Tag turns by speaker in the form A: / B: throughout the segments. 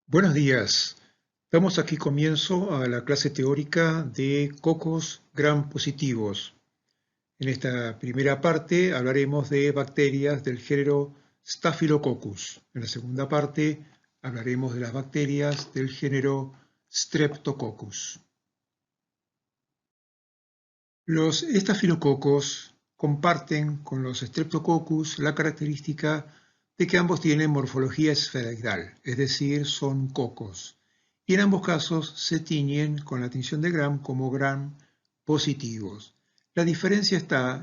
A: Buenos días. Damos aquí comienzo a la clase teórica de cocos gram positivos. En esta primera parte hablaremos de bacterias del género Staphylococcus. En la segunda parte hablaremos de las bacterias del género Streptococcus. Los estafilococos comparten con los Streptococcus la característica de que ambos tienen morfología esferoidal, es decir, son cocos, y en ambos casos se tiñen con la tinción de Gram como Gram positivos. La diferencia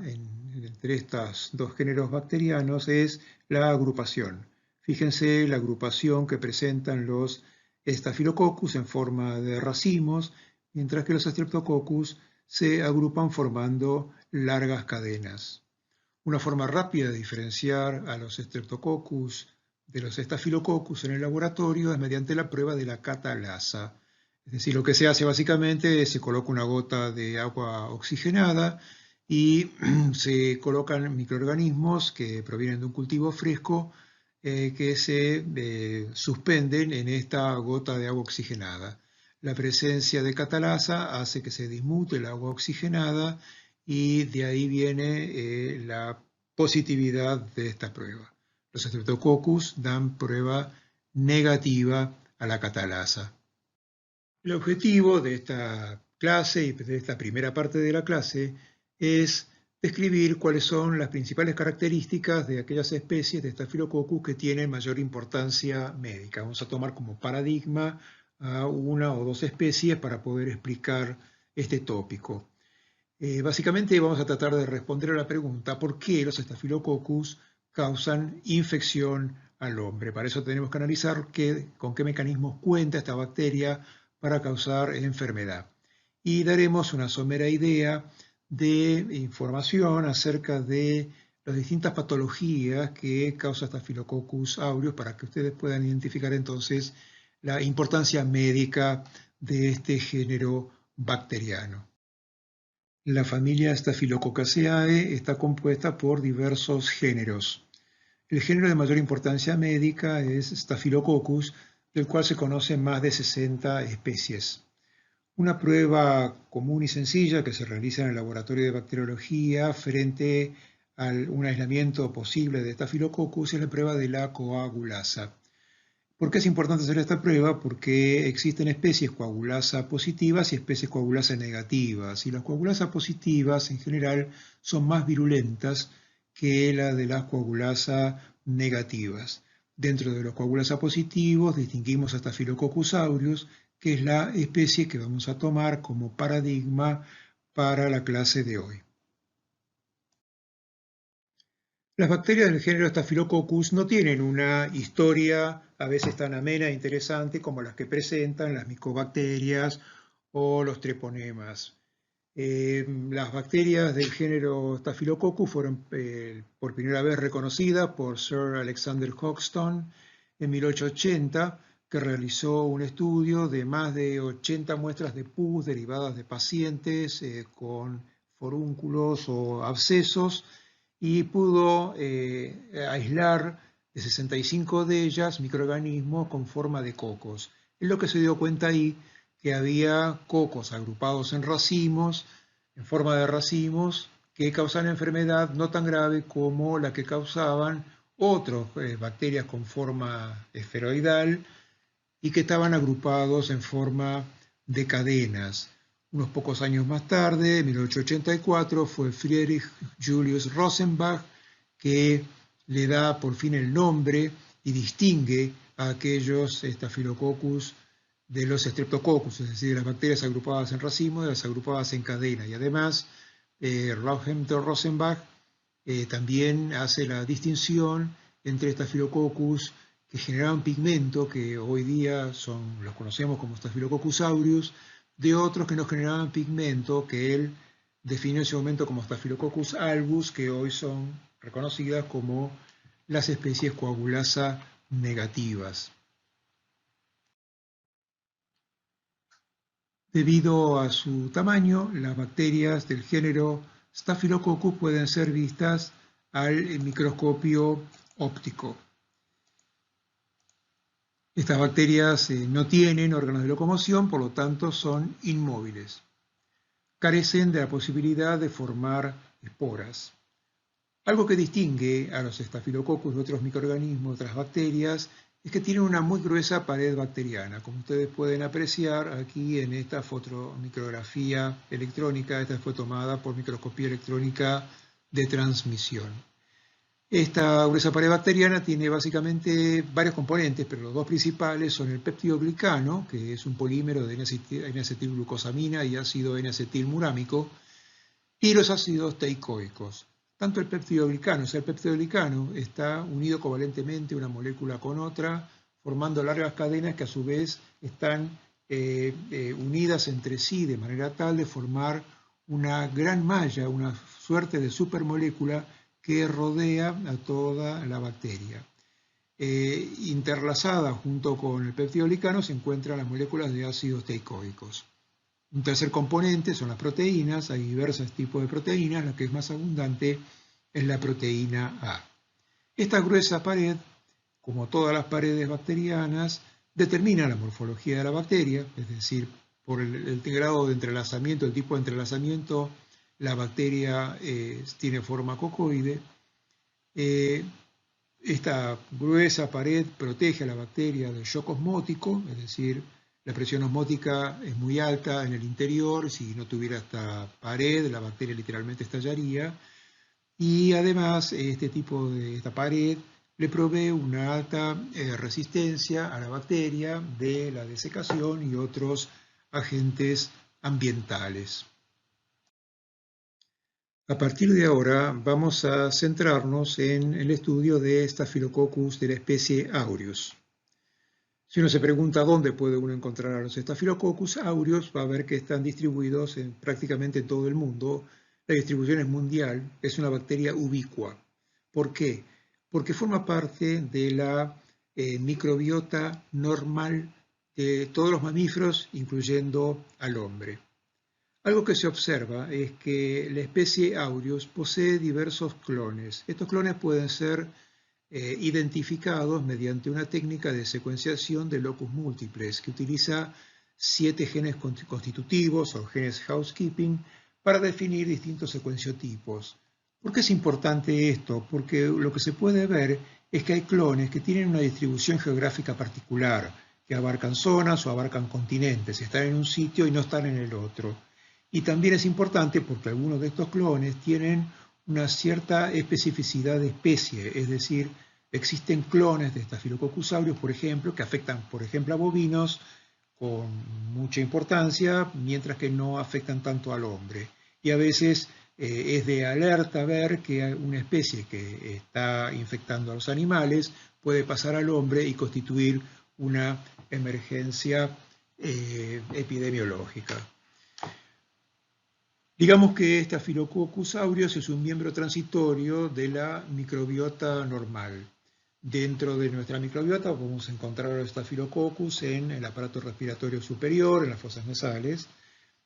A: entre estos dos géneros bacterianos es la agrupación. Fíjense la agrupación que presentan los Staphylococcus en forma de racimos, mientras que los Streptococcus se agrupan formando largas cadenas. Una forma rápida de diferenciar a los Streptococcus de los Staphylococcus en el laboratorio es mediante la prueba de la catalasa. Es decir, lo que se hace básicamente es se coloca una gota de agua oxigenada y se colocan microorganismos que provienen de un cultivo fresco que se suspenden en esta gota de agua oxigenada. La presencia de catalasa hace que se dismute el agua oxigenada y de ahí viene la positividad de esta prueba. Los Streptococcus dan prueba negativa a la catalasa. El objetivo de esta clase y de esta primera parte de la clase es describir cuáles son las principales características de aquellas especies de Staphylococcus que tienen mayor importancia médica. Vamos a tomar como paradigma a una o dos especies para poder explicar este tópico. Básicamente vamos a tratar de responder a la pregunta ¿por qué los Staphylococcus causan infección al hombre? Para eso tenemos que analizar con qué mecanismos cuenta esta bacteria para causar enfermedad. Y daremos una somera idea de información acerca de las distintas patologías que causa Staphylococcus aureus para que ustedes puedan identificar entonces la importancia médica de este género bacteriano. La familia Staphylococcaceae está compuesta por diversos géneros. El género de mayor importancia médica es Staphylococcus, del cual se conocen más de 60 especies. Una prueba común y sencilla que se realiza en el laboratorio de bacteriología frente a un aislamiento posible de Staphylococcus es la prueba de la coagulasa. ¿Por qué es importante hacer esta prueba? Porque existen especies coagulasa positivas y especies coagulasa negativas. Y las coagulasa positivas en general son más virulentas que las de las coagulasa negativas. Dentro de los coagulasa positivos distinguimos a Staphylococcus aureus, que es la especie que vamos a tomar como paradigma para la clase de hoy. Las bacterias del género Staphylococcus no tienen una historia a veces tan amena e interesante como las que presentan las micobacterias o los treponemas. Las bacterias del género Staphylococcus fueron por primera vez reconocidas por Sir Alexander Hodgson en 1880, que realizó un estudio de más de 80 muestras de pus derivadas de pacientes con forúnculos o abscesos y pudo aislar de 65 de ellas microorganismos con forma de cocos. Es lo que se dio cuenta ahí, que había cocos agrupados en racimos, en forma de racimos, que causaban enfermedad no tan grave como la que causaban otras bacterias con forma esferoidal y que estaban agrupados en forma de cadenas. Unos pocos años más tarde, en 1884, fue Friedrich Julius Rosenbach que le da por fin el nombre y distingue a aquellos Staphylococcus de los Streptococcus, es decir, de las bacterias agrupadas en racimo de las agrupadas en cadena. Y además, Rosenbach también hace la distinción entre Staphylococcus que generaban pigmento, que hoy día los conocemos como Staphylococcus aureus, de otros que no generaban pigmento, que él definió en ese momento como Staphylococcus albus, que hoy son reconocidas como las especies coagulasa negativas. Debido a su tamaño, las bacterias del género Staphylococcus pueden ser vistas al microscopio óptico. Estas bacterias no tienen órganos de locomoción, por lo tanto son inmóviles. Carecen de la posibilidad de formar esporas. Algo que distingue a los Staphylococcus de otros microorganismos, otras bacterias, es que tienen una muy gruesa pared bacteriana. Como ustedes pueden apreciar aquí en esta fotomicrografía electrónica, esta fue tomada por microscopía electrónica de transmisión. Esta gruesa pared bacteriana tiene básicamente varios componentes, pero los dos principales son el peptidoglicano, que es un polímero de N-acetilglucosamina y ácido N-acetilmurámico, y los ácidos teicoicos. Tanto el peptidoglicano, el peptidoglicano está unido covalentemente una molécula con otra, formando largas cadenas que a su vez están unidas entre sí de manera tal de formar una gran malla, una suerte de supermolécula que rodea a toda la bacteria. Interlazada junto con el peptidoglicano se encuentran las moléculas de ácidos teicoicos. Un tercer componente son las proteínas. Hay diversos tipos de proteínas. La que es más abundante es la proteína A. Esta gruesa pared, como todas las paredes bacterianas, determina la morfología de la bacteria, es decir, por el grado de entrelazamiento, el tipo de entrelazamiento, la bacteria tiene forma cocoide. Esta gruesa pared protege a la bacteria del shock osmótico, es decir, la presión osmótica es muy alta en el interior. Si no tuviera esta pared, la bacteria literalmente estallaría. Y además, esta pared le provee una alta resistencia a la bacteria de la desecación y otros agentes ambientales. A partir de ahora vamos a centrarnos en el estudio de Staphylococcus de la especie Aureus. Si uno se pregunta dónde puede uno encontrar a los Staphylococcus aureus, va a ver que están distribuidos en prácticamente todo el mundo. La distribución es mundial, es una bacteria ubicua. ¿Por qué? Porque forma parte de la microbiota normal de todos los mamíferos, incluyendo al hombre. Algo que se observa es que la especie Aureus posee diversos clones. Estos clones pueden ser identificados mediante una técnica de secuenciación de locus múltiples que utiliza 7 genes constitutivos o genes housekeeping para definir distintos secuenciotipos. ¿Por qué es importante esto? Porque lo que se puede ver es que hay clones que tienen una distribución geográfica particular, que abarcan zonas o abarcan continentes, están en un sitio y no están en el otro. Y también es importante porque algunos de estos clones tienen una cierta especificidad de especie, es decir, existen clones de Staphylococcus aureus, por ejemplo, que afectan, por ejemplo, a bovinos con mucha importancia, mientras que no afectan tanto al hombre. Y a veces es de alerta ver que una especie que está infectando a los animales puede pasar al hombre y constituir una emergencia epidemiológica. Digamos que Staphylococcus aureus es un miembro transitorio de la microbiota normal. Dentro de nuestra microbiota podemos encontrar a los Staphylococcus en el aparato respiratorio superior, en las fosas nasales,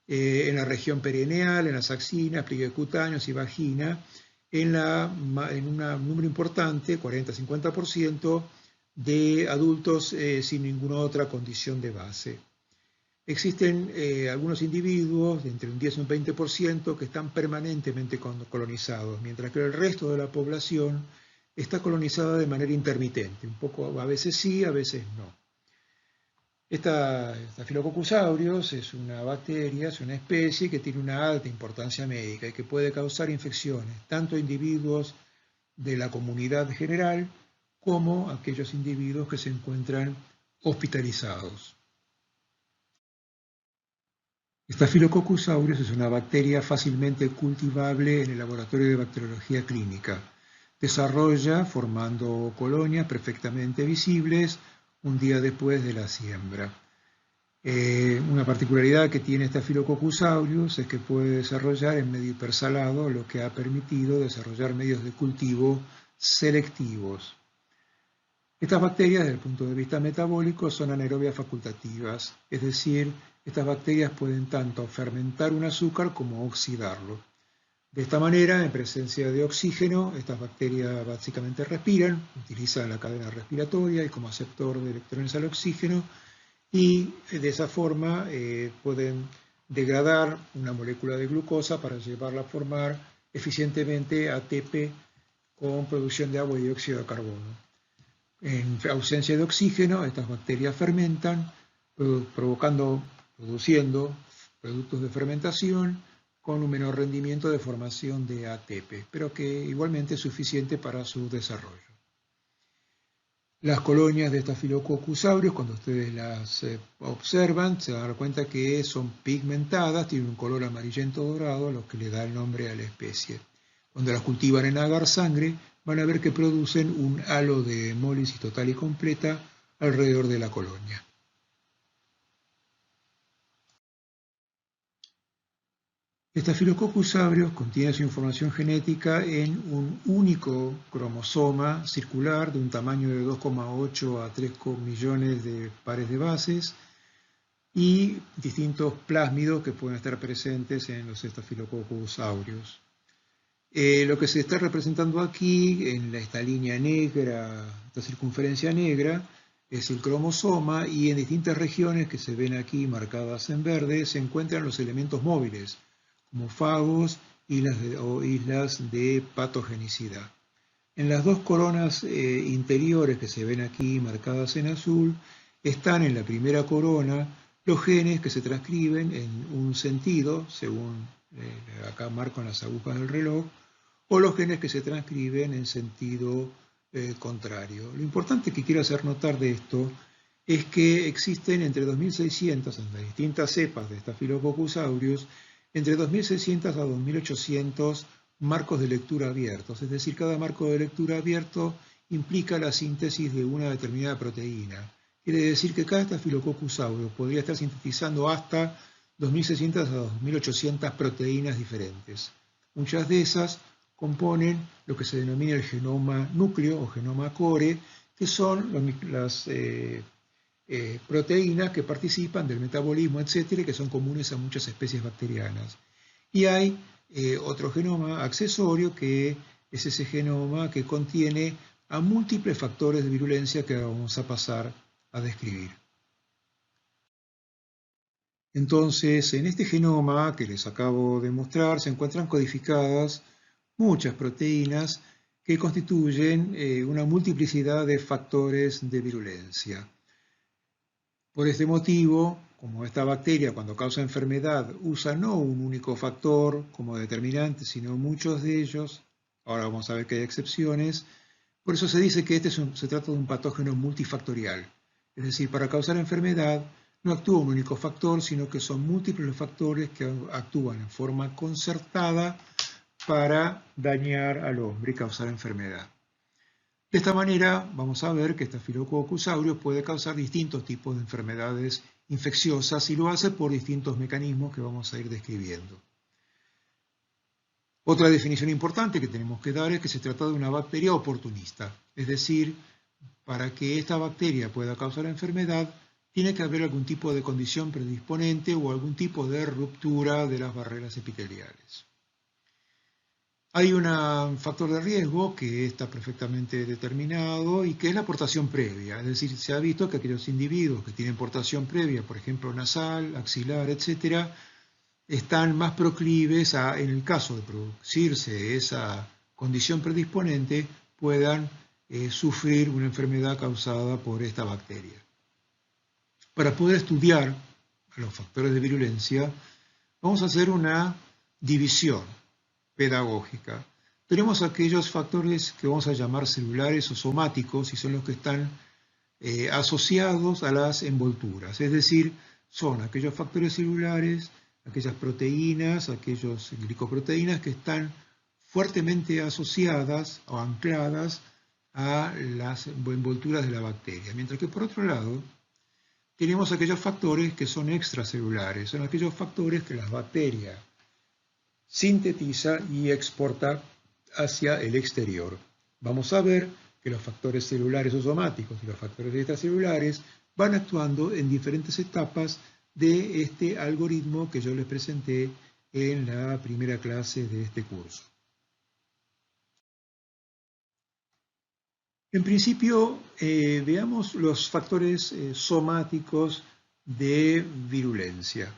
A: en la región perineal, en las axilas, pliegues cutáneos y vagina, en un número importante, 40-50%, de adultos sin ninguna otra condición de base. Existen algunos individuos, de entre un 10 y un 20%, que están permanentemente colonizados, mientras que el resto de la población está colonizada de manera intermitente, un poco, a veces sí, a veces no. Staphylococcus aureus es una bacteria, es una especie que tiene una alta importancia médica y que puede causar infecciones, tanto a individuos de la comunidad general como a aquellos individuos que se encuentran hospitalizados. Staphylococcus aureus es una bacteria fácilmente cultivable en el laboratorio de bacteriología clínica. Desarrolla formando colonias perfectamente visibles un día después de la siembra. Una particularidad que tiene Staphylococcus aureus es que puede desarrollar en medio hipersalado, lo que ha permitido desarrollar medios de cultivo selectivos. Estas bacterias, desde el punto de vista metabólico, son anaerobias facultativas, es decir, estas bacterias pueden tanto fermentar un azúcar como oxidarlo. De esta manera, en presencia de oxígeno, estas bacterias básicamente respiran, utilizan la cadena respiratoria y como aceptor de electrones al oxígeno, y de esa forma pueden degradar una molécula de glucosa para llevarla a formar eficientemente ATP con producción de agua y dióxido de carbono. En ausencia de oxígeno, estas bacterias fermentan, produciendo productos de fermentación con un menor rendimiento de formación de ATP, pero que igualmente es suficiente para su desarrollo. Las colonias de Staphylococcus aureus, cuando ustedes las observan, se van a dar cuenta que son pigmentadas, tienen un color amarillento dorado, lo que le da el nombre a la especie. Cuando las cultivan en agar sangre, van a ver que producen un halo de hemólisis total y completa alrededor de la colonia. Staphylococcus aureus contiene su información genética en un único cromosoma circular de un tamaño de 2,8 a 3 millones de pares de bases y distintos plásmidos que pueden estar presentes en los Staphylococcus aureus. Lo que se está representando aquí en esta línea negra, esta circunferencia negra, es el cromosoma y en distintas regiones que se ven aquí marcadas en verde se encuentran los elementos móviles, como fagos o islas de patogenicidad. En las dos coronas interiores que se ven aquí marcadas en azul, están en la primera corona los genes que se transcriben en un sentido, según acá marco en las agujas del reloj, o los genes que se transcriben en sentido contrario. Lo importante que quiero hacer notar de esto es que existen entre 2.600 en las distintas cepas de Staphylococcus aureus, entre 2.600 a 2.800 marcos de lectura abiertos, es decir, cada marco de lectura abierto implica la síntesis de una determinada proteína. Quiere decir que cada Staphylococcus aureus podría estar sintetizando hasta 2.600 a 2.800 proteínas diferentes. Muchas de esas componen lo que se denomina el genoma núcleo o genoma core, que son las proteínas que participan del metabolismo, etcétera, que son comunes a muchas especies bacterianas. Y hay otro genoma accesorio que es ese genoma que contiene a múltiples factores de virulencia que vamos a pasar a describir. Entonces, en este genoma que les acabo de mostrar se encuentran codificadas muchas proteínas que constituyen una multiplicidad de factores de virulencia. Por este motivo, como esta bacteria cuando causa enfermedad usa no un único factor como determinante, sino muchos de ellos, ahora vamos a ver que hay excepciones, por eso se dice que se trata de un patógeno multifactorial. Es decir, para causar enfermedad no actúa un único factor, sino que son múltiples los factores que actúan en forma concertada para dañar al hombre y causar enfermedad. De esta manera vamos a ver que Staphylococcus aureus puede causar distintos tipos de enfermedades infecciosas y lo hace por distintos mecanismos que vamos a ir describiendo. Otra definición importante que tenemos que dar es que se trata de una bacteria oportunista, es decir, para que esta bacteria pueda causar enfermedad tiene que haber algún tipo de condición predisponente o algún tipo de ruptura de las barreras epiteliales. Hay un factor de riesgo que está perfectamente determinado y que es la portación previa. Es decir, se ha visto que aquellos individuos que tienen portación previa, por ejemplo nasal, axilar, etc., están más proclives a, en el caso de producirse esa condición predisponente, puedan sufrir una enfermedad causada por esta bacteria. Para poder estudiar los factores de virulencia, vamos a hacer una división pedagógica. Tenemos aquellos factores que vamos a llamar celulares o somáticos y son los que están asociados a las envolturas, es decir, son aquellos factores celulares, aquellas proteínas, aquellas glicoproteínas que están fuertemente asociadas o ancladas a las envolturas de la bacteria, mientras que por otro lado tenemos aquellos factores que son extracelulares, son aquellos factores que las bacterias sintetiza y exporta hacia el exterior. Vamos a ver que los factores celulares o somáticos y los factores extracelulares van actuando en diferentes etapas de este algoritmo que yo les presenté en la primera clase de este curso. En principio, veamos los factores somáticos de virulencia.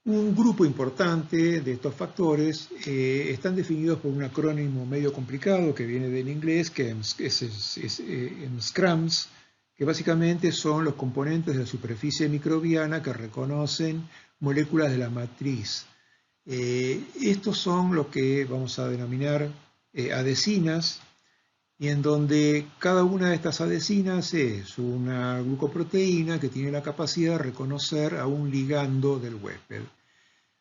A: Un grupo importante de estos factores están definidos por un acrónimo medio complicado que viene del inglés, que es MSCRAMS, que básicamente son los componentes de la superficie microbiana que reconocen moléculas de la matriz. Estos son lo que vamos a denominar adhesinas, y en donde cada una de estas adhesinas es una glucoproteína que tiene la capacidad de reconocer a un ligando del huésped.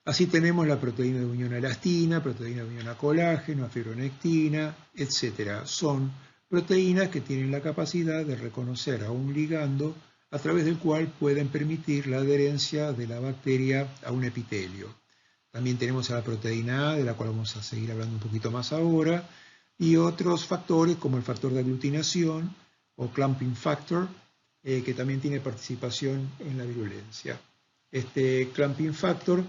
A: Así tenemos la proteína de unión a elastina, proteína de unión a colágeno, a fibronectina, etc. Son proteínas que tienen la capacidad de reconocer a un ligando a través del cual pueden permitir la adherencia de la bacteria a un epitelio. También tenemos a la proteína A, de la cual vamos a seguir hablando un poquito más ahora, y otros factores como el factor de aglutinación o clumping factor, que también tiene participación en la virulencia. Este clumping factor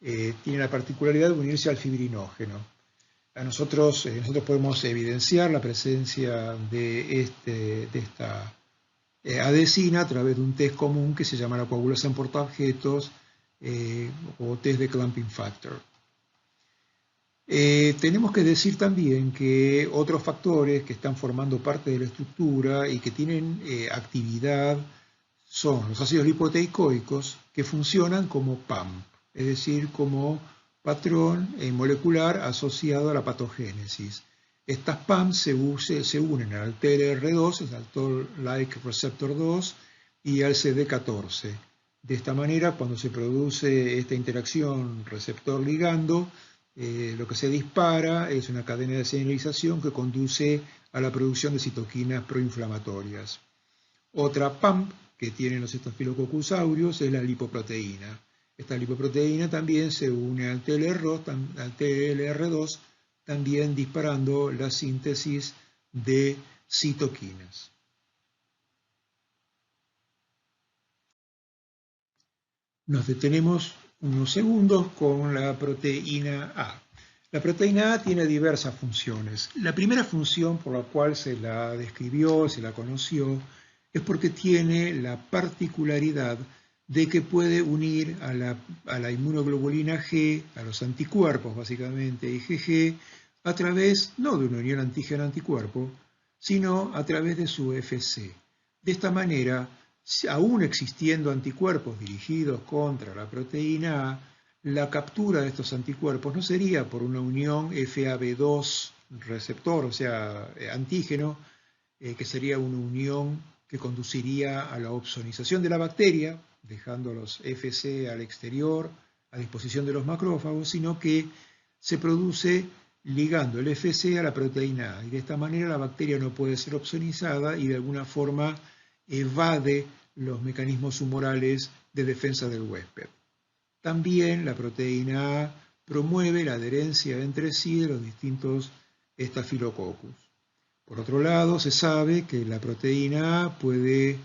A: tiene la particularidad de unirse al fibrinógeno. Nosotros podemos evidenciar la presencia de esta adhesina a través de un test común que se llama la coagulación portaobjetos o test de clumping factor. Tenemos que decir también que otros factores que están formando parte de la estructura y que tienen actividad son los ácidos lipoteicoicos, que funcionan como PAMP, es decir, como patrón molecular asociado a la patogénesis. Estas PAMP se unen al TLR2, al Toll-like receptor 2, y al CD14. De esta manera, cuando se produce esta interacción receptor-ligando, lo que se dispara es una cadena de señalización que conduce a la producción de citoquinas proinflamatorias. Otra PAMP que tienen los Staphylococcus aureus es la lipoproteína. Esta lipoproteína también se une al TLR2, también disparando la síntesis de citoquinas. Nos detenemos unos segundos con la proteína A. La proteína A tiene diversas funciones. La primera función por la cual se la describió, se la conoció, es porque tiene la particularidad de que puede unir a la inmunoglobulina G, a los anticuerpos básicamente, IgG, a través no de una unión antígeno-anticuerpo, sino a través de su Fc. De esta manera, aún existiendo anticuerpos dirigidos contra la proteína A, la captura de estos anticuerpos no sería por una unión FAB2 receptor, o sea, antígeno, que sería una unión que conduciría a la opsonización de la bacteria, dejando los Fc al exterior, a disposición de los macrófagos, sino que se produce ligando el Fc a la proteína A, y de esta manera la bacteria no puede ser opsonizada y de alguna forma evade los mecanismos humorales de defensa del huésped. También la proteína A promueve la adherencia entre sí de los distintos Staphylococcus. Por otro lado, se sabe que la proteína A puede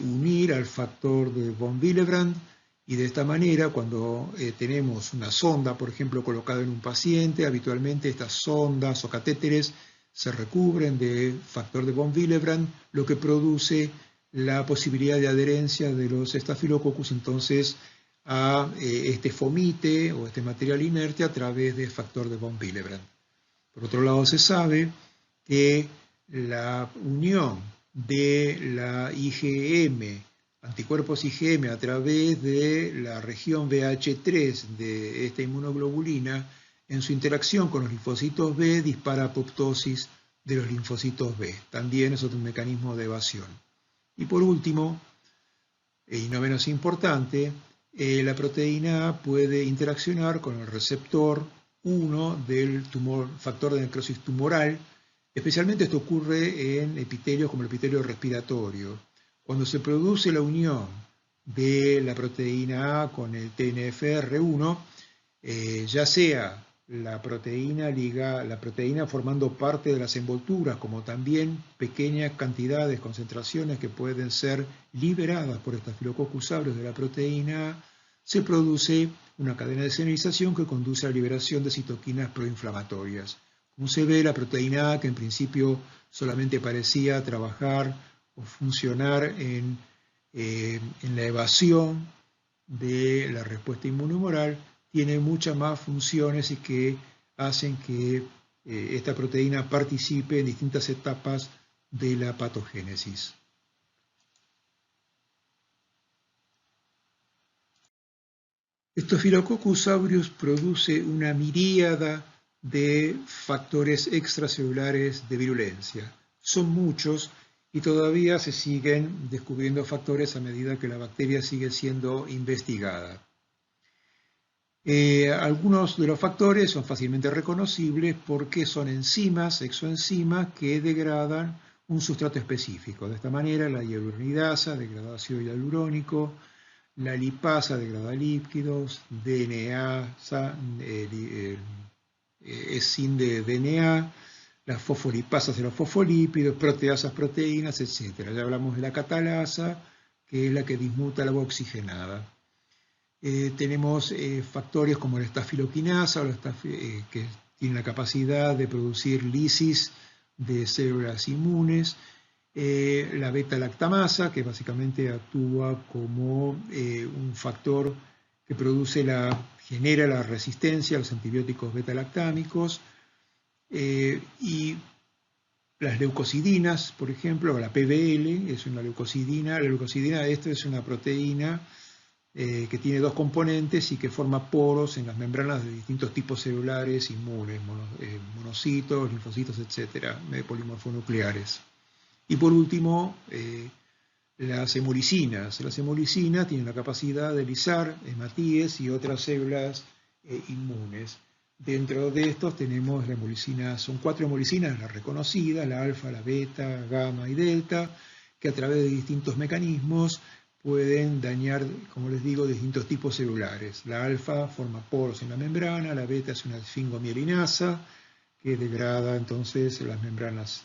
A: unir al factor de von Willebrand, y de esta manera, cuando tenemos una sonda, por ejemplo, colocada en un paciente, habitualmente estas sondas o catéteres se recubren de factor de von Willebrand, lo que produce la posibilidad de adherencia de los Staphylococcus entonces a este fomite o este material inerte a través del factor de von Willebrand. Por otro lado, se sabe que la unión de la IgM, anticuerpos IgM a través de la región BH3 de esta inmunoglobulina, en su interacción con los linfocitos B, dispara apoptosis de los linfocitos B. También es otro mecanismo de evasión. Y por último, y no menos importante, la proteína A puede interaccionar con el receptor 1 del factor de necrosis tumoral. Especialmente esto ocurre en epitelios como el epitelio respiratorio. Cuando se produce la unión de la proteína A con el TNFR1, ya sea la proteína formando parte de las envolturas, como también pequeñas cantidades, concentraciones que pueden ser liberadas por Staphylococcus aureus de la proteína A, se produce una cadena de señalización que conduce a la liberación de citoquinas proinflamatorias. Como se ve, la proteína A, que en principio solamente parecía trabajar o funcionar en la evasión de la respuesta inmunohumoral, tiene muchas más funciones y que hacen que esta proteína participe en distintas etapas de la patogénesis. Staphylococcus aureus produce una miríada de factores extracelulares de virulencia. Son muchos y todavía se siguen descubriendo factores a medida que la bacteria sigue siendo investigada. Algunos de los factores son fácilmente reconocibles porque son enzimas, exoenzimas, que degradan un sustrato específico. De esta manera, la hialuronidasa degrada ácido hialurónico, la lipasa degrada lípidos, DNA, es sin de DNA, las fosfolipasas de los fosfolípidos, proteasas, proteínas, etc. Ya hablamos de la catalasa, que es la que dismuta el agua oxigenada. Tenemos factores como la estafiloquinasa, que tienen la capacidad de producir lisis de células inmunes, la beta-lactamasa, que básicamente actúa como un factor que genera la resistencia a los antibióticos beta-lactámicos, y las leucocidinas, por ejemplo, la PBL es una leucocidina. La leucocidina, esta es una proteína que tiene dos componentes y que forma poros en las membranas de distintos tipos celulares inmunes, monocitos, linfocitos, etc., polimorfonucleares. Y por último, las hemolicinas. Las hemolicinas tienen la capacidad de lisar hematíes y otras células inmunes. Dentro de estos tenemos la hemolicina, son 4 hemolicinas, las reconocidas, la alfa, la beta, gamma y delta, que a través de distintos mecanismos pueden dañar, como les digo, distintos tipos celulares. La alfa forma poros en la membrana, la beta es una esfingomielinasa que degrada entonces las membranas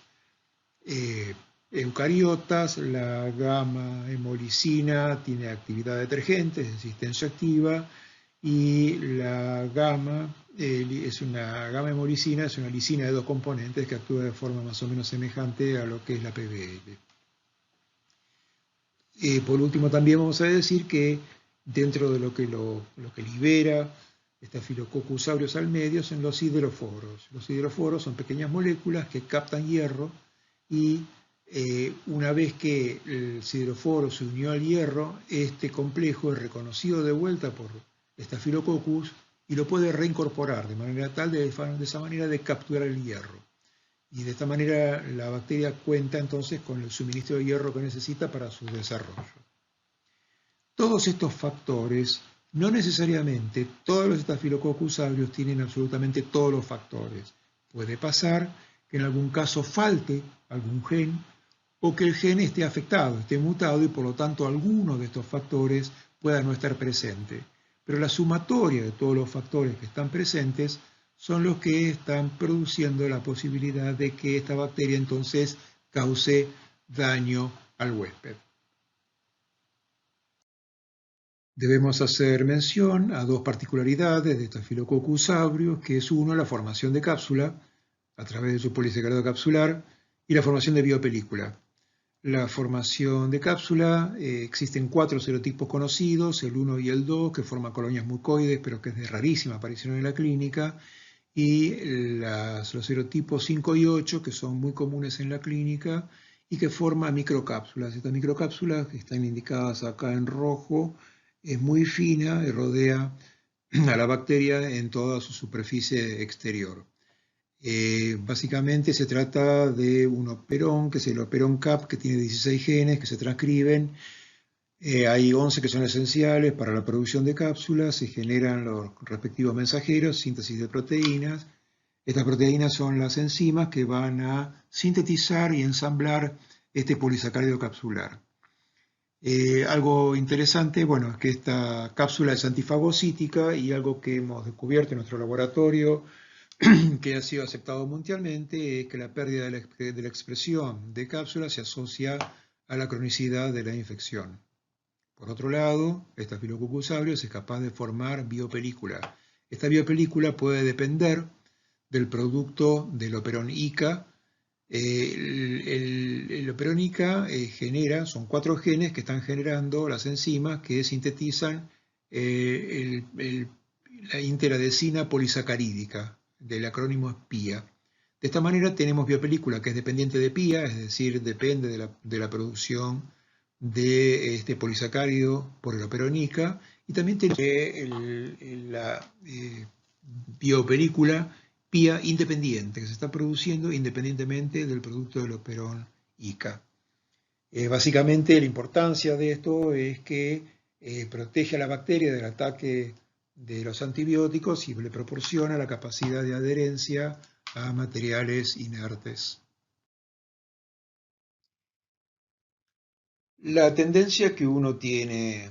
A: eucariotas. La gamma hemolicina tiene actividad detergente, es decir, tensioactiva, y la gamma hemolicina es una lisina de 2 componentes que actúa de forma más o menos semejante a lo que es la PBL. Por último, también vamos a decir que dentro de lo que libera Staphylococcus aureus al medio son los sideroforos. Los sideroforos son pequeñas moléculas que captan hierro y una vez que el sideroforo se unió al hierro, este complejo es reconocido de vuelta por Staphylococcus y lo puede reincorporar de manera tal de esa manera de capturar el hierro. Y de esta manera la bacteria cuenta entonces con el suministro de hierro que necesita para su desarrollo. Todos estos factores, no necesariamente todos los Staphylococcus aureus tienen absolutamente todos los factores. Puede pasar que en algún caso falte algún gen o que el gen esté afectado, esté mutado y por lo tanto alguno de estos factores pueda no estar presente. Pero la sumatoria de todos los factores que están presentes son los que están produciendo la posibilidad de que esta bacteria entonces cause daño al huésped. Debemos hacer mención a 2 particularidades de Staphylococcus aureus, que es uno, la formación de cápsula a través de su polisacárido capsular y la formación de biopelícula. La formación de cápsula, existen 4 serotipos conocidos, el 1 y el 2, que forman colonias mucoides, pero que es de rarísima aparición en la clínica, y los serotipos 5 y 8, que son muy comunes en la clínica y que forman microcápsulas. Estas microcápsulas, que están indicadas acá en rojo, es muy fina y rodea a la bacteria en toda su superficie exterior. Básicamente se trata de un operón, que es el operón CAP, que tiene 16 genes que se transcriben. Hay 11 que son esenciales para la producción de cápsulas, se generan los respectivos mensajeros, síntesis de proteínas. Estas proteínas son las enzimas que van a sintetizar y ensamblar este polisacárido capsular. Algo interesante, bueno, es que esta cápsula es antifagocítica y algo que hemos descubierto en nuestro laboratorio, que ha sido aceptado mundialmente, es que la pérdida de la expresión de cápsulas se asocia a la cronicidad de la infección. Por otro lado, Staphylococcus aureus es capaz de formar biopelícula. Esta biopelícula puede depender del producto del operón ICA. El operón ICA son 4 genes que están generando las enzimas que sintetizan la interadesina polisacarídica, del acrónimo PIA. De esta manera tenemos biopelícula que es dependiente de PIA, es decir, depende de la producción de este polisacárido por el operón ICA, y también tenemos la biopelícula PIA independiente, que se está produciendo independientemente del producto del operón ICA. Básicamente la importancia de esto es que protege a la bacteria del ataque de los antibióticos y le proporciona la capacidad de adherencia a materiales inertes. La tendencia que uno tiene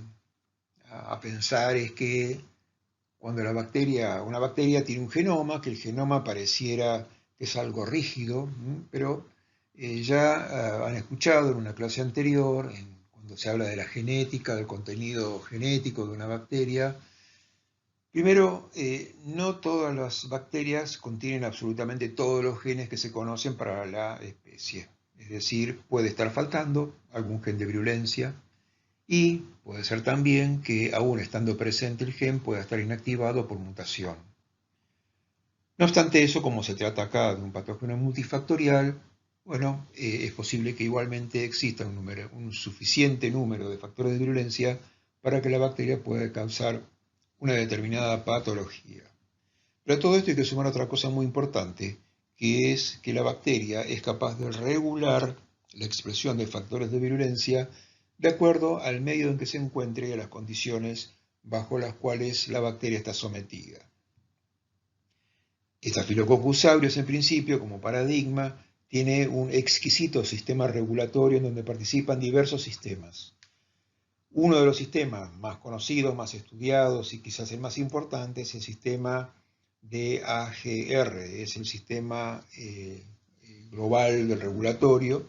A: a pensar es que cuando una bacteria tiene un genoma, que el genoma pareciera que es algo rígido, pero ya han escuchado en una clase anterior, cuando se habla de la genética, del contenido genético de una bacteria. Primero, no todas las bacterias contienen absolutamente todos los genes que se conocen para la especie. Es decir, puede estar faltando algún gen de virulencia y puede ser también que, aún estando presente el gen, pueda estar inactivado por mutación. No obstante eso, como se trata acá de un patógeno multifactorial, bueno, es posible que igualmente exista un suficiente número de factores de virulencia para que la bacteria pueda causar una determinada patología. Pero a todo esto hay que sumar otra cosa muy importante, que es que la bacteria es capaz de regular la expresión de factores de virulencia de acuerdo al medio en que se encuentre y a las condiciones bajo las cuales la bacteria está sometida. Staphylococcus aureus, en principio, como paradigma, tiene un exquisito sistema regulatorio en donde participan diversos sistemas. Uno de los sistemas más conocidos, más estudiados y quizás el más importante es el sistema de AGR, es el sistema global del regulatorio,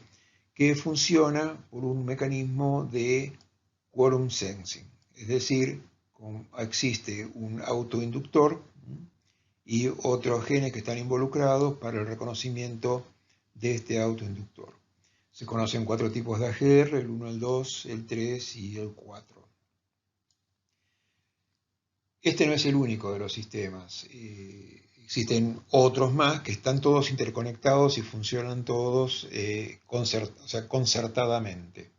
A: que funciona por un mecanismo de quorum sensing, es decir, existe un autoinductor y otros genes que están involucrados para el reconocimiento de este autoinductor. Se conocen 4 tipos de AGR, el 1, el 2, el 3 y el 4. Este no es el único de los sistemas. Existen otros más que están todos interconectados y funcionan todos concertadamente.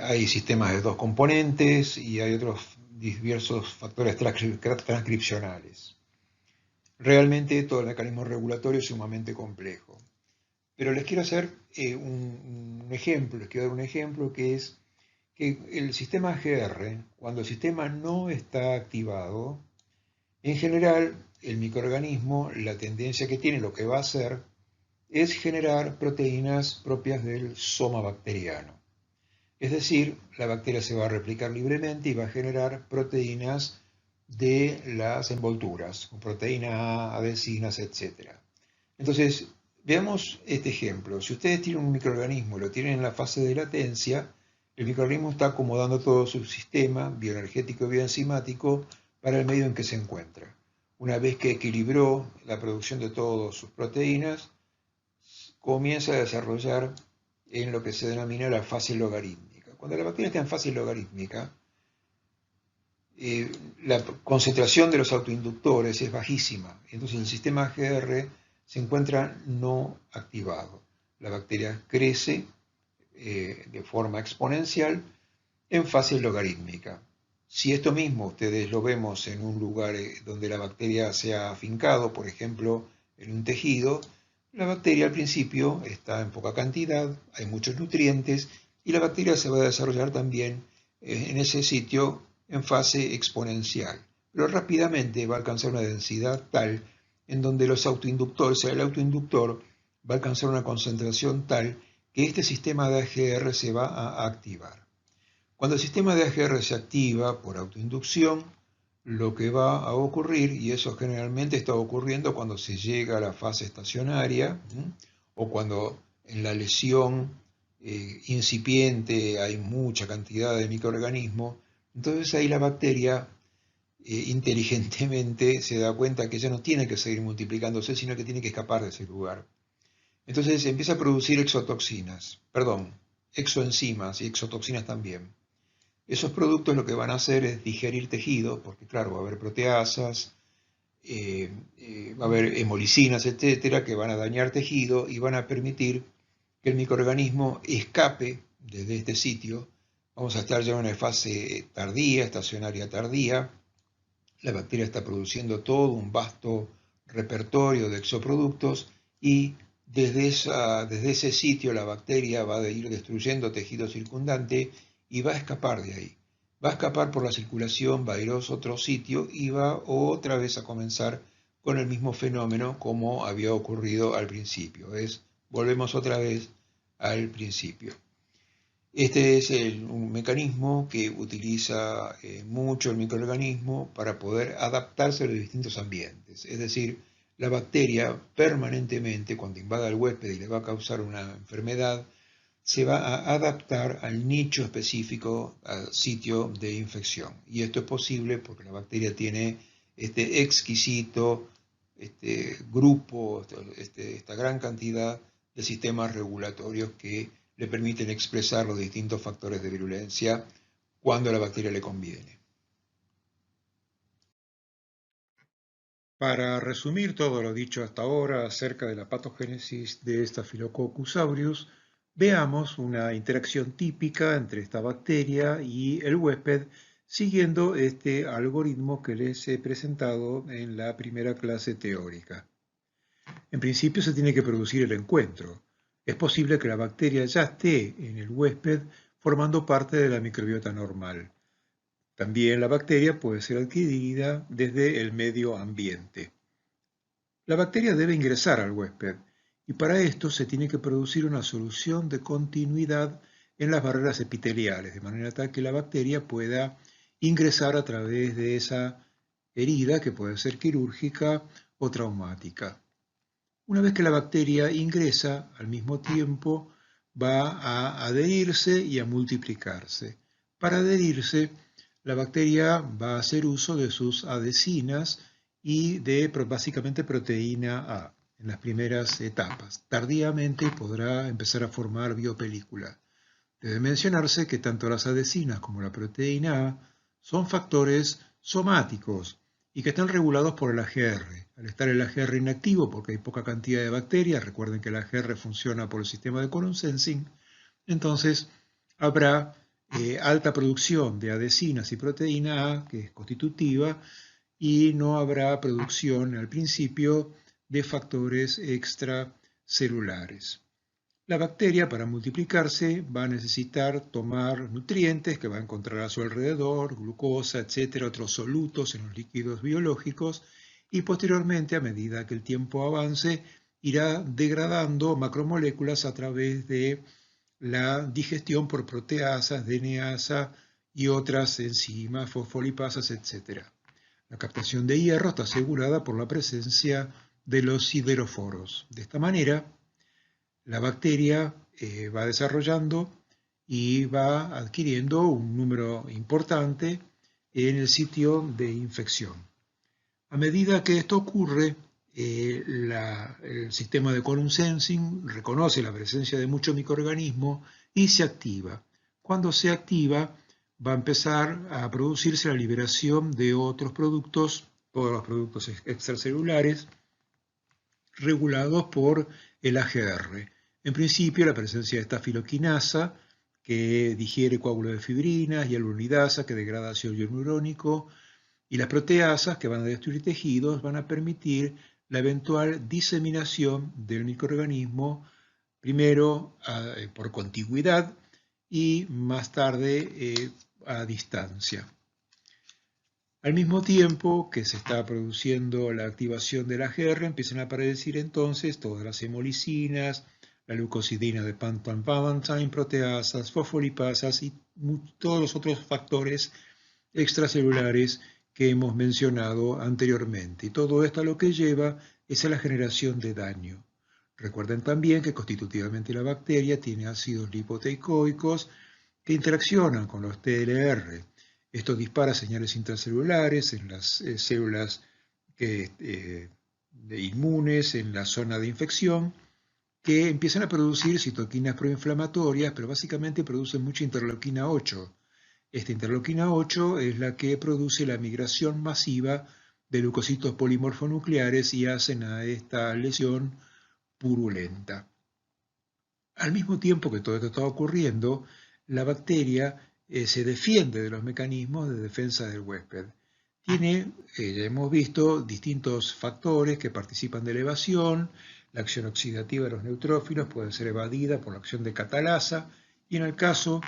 A: Hay sistemas de 2 componentes y hay otros diversos factores transcripcionales. Realmente todo el mecanismo regulatorio es sumamente complejo. Pero les quiero hacer un ejemplo, les quiero dar un ejemplo que es que el sistema AGR, cuando el sistema no está activado, en general el microorganismo, la tendencia que tiene, lo que va a hacer, es generar proteínas propias del soma bacteriano. Es decir, la bacteria se va a replicar libremente y va a generar proteínas de las envolturas, con proteína A, adhesinas, etc. Entonces, veamos este ejemplo. Si ustedes tienen un microorganismo y lo tienen en la fase de latencia, el microorganismo está acomodando todo su sistema bioenergético y bioenzimático para el medio en que se encuentra. Una vez que equilibró la producción de todas sus proteínas, comienza a desarrollar en lo que se denomina la fase logarítmica. Cuando la bacteria está en fase logarítmica, la concentración de los autoinductores es bajísima, entonces el sistema AGR se encuentra no activado. La bacteria crece de forma exponencial en fase logarítmica. Si esto mismo ustedes lo vemos en un lugar donde la bacteria se ha afincado, por ejemplo, en un tejido, la bacteria al principio está en poca cantidad, hay muchos nutrientes y la bacteria se va a desarrollar también en ese sitio en fase exponencial. Pero rápidamente va a alcanzar una densidad tal en donde los autoinductores, el autoinductor va a alcanzar una concentración tal que este sistema de AGR se va a activar. Cuando el sistema de AGR se activa por autoinducción, lo que va a ocurrir, y eso generalmente está ocurriendo cuando se llega a la fase estacionaria, o cuando en la lesión incipiente, hay mucha cantidad de microorganismos, entonces ahí la bacteria inteligentemente se da cuenta que ya no tiene que seguir multiplicándose, sino que tiene que escapar de ese lugar. Entonces empieza a producir exoenzimas y exotoxinas también. Esos productos lo que van a hacer es digerir tejido, porque claro, va a haber proteasas, va a haber hemolicinas, etcétera, que van a dañar tejido y van a permitir que el microorganismo escape desde este sitio. Vamos a estar ya en una fase tardía, estacionaria tardía. La bacteria está produciendo todo un vasto repertorio de exoproductos y desde ese sitio la bacteria va a ir destruyendo tejido circundante y va a escapar de ahí. Va a escapar por la circulación, va a ir a otro sitio y va otra vez a comenzar con el mismo fenómeno como había ocurrido al principio. Volvemos otra vez al principio. Este es un mecanismo que utiliza mucho el microorganismo para poder adaptarse a los distintos ambientes. Es decir, la bacteria permanentemente, cuando invada al huésped y le va a causar una enfermedad, se va a adaptar al nicho específico, al sitio de infección. Y esto es posible porque la bacteria tiene este exquisito grupo, esta gran cantidad de sistemas regulatorios que le permiten expresar los distintos factores de virulencia cuando a la bacteria le conviene.
B: Para resumir todo lo dicho hasta ahora acerca de la patogénesis de Staphylococcus aureus, veamos una interacción típica entre esta bacteria y el huésped siguiendo este algoritmo que les he presentado en la primera clase teórica. En principio se tiene que producir el encuentro. Es posible que la bacteria ya esté en el huésped formando parte de la microbiota normal. También la bacteria puede ser adquirida desde el medio ambiente. La bacteria debe ingresar al huésped y para esto se tiene que producir una solución de continuidad en las barreras epiteliales, de manera tal que la bacteria pueda ingresar a través de esa herida que puede ser quirúrgica o traumática. Una vez que la bacteria ingresa, al mismo tiempo va a adherirse y a multiplicarse. Para adherirse, la bacteria va a hacer uso de sus adhesinas y de básicamente proteína A en las primeras etapas. Tardíamente podrá empezar a formar biopelícula. Debe mencionarse que tanto las adhesinas como la proteína A son factores somáticos y que están regulados por el AGR. Al estar el AGR inactivo, porque hay poca cantidad de bacterias, recuerden que el AGR funciona por el sistema de colon sensing, entonces habrá alta producción de adhesinas y proteína A, que es constitutiva, y no habrá producción al principio de factores extracelulares. La bacteria, para multiplicarse, va a necesitar tomar nutrientes que va a encontrar a su alrededor, glucosa, etcétera, otros solutos en los líquidos biológicos, y posteriormente, a medida que el tiempo avance, irá degradando macromoléculas a través de la digestión por proteasas, DNasa y otras enzimas, fosfolipasas, etcétera. La captación de hierro está asegurada por la presencia de los sideroforos. De esta manera, la bacteria va desarrollando y va adquiriendo un número importante en el sitio de infección. A medida que esto ocurre, el sistema de colon sensing reconoce la presencia de muchos microorganismos y se activa. Cuando se activa, va a empezar a producirse la liberación de otros productos, todos los productos extracelulares, regulados por el AGR. En principio, la presencia de estafiloquinasa, que digiere coágulos de fibrinas, y hialuronidasa, que degrada ácido hialurónico, y las proteasas, que van a destruir tejidos, van a permitir la eventual diseminación del microorganismo, primero por contigüidad y más tarde a distancia. Al mismo tiempo que se está produciendo la activación del AGR, empiezan a aparecer entonces todas las hemolicinas, la leucocidina de Pantan-Valentine, proteasas, fosfolipasas y todos los otros factores extracelulares que hemos mencionado anteriormente. Y todo esto a lo que lleva es a la generación de daño.
A: Recuerden también que constitutivamente la bacteria tiene ácidos lipoteicoicos que interaccionan con los TLR. Esto dispara señales intracelulares en las células inmunes en la zona de infección, que empiezan a producir citoquinas proinflamatorias, pero básicamente producen mucha interleuquina 8. Esta interleuquina 8 es la que produce la migración masiva de leucocitos polimorfonucleares y hacen a esta lesión purulenta. Al mismo tiempo que todo esto está ocurriendo, la bacteria se defiende de los mecanismos de defensa del huésped. Tiene, ya hemos visto, distintos factores que participan de la evasión. La acción oxidativa de los neutrófilos puede ser evadida por la acción de catalasa, y en el caso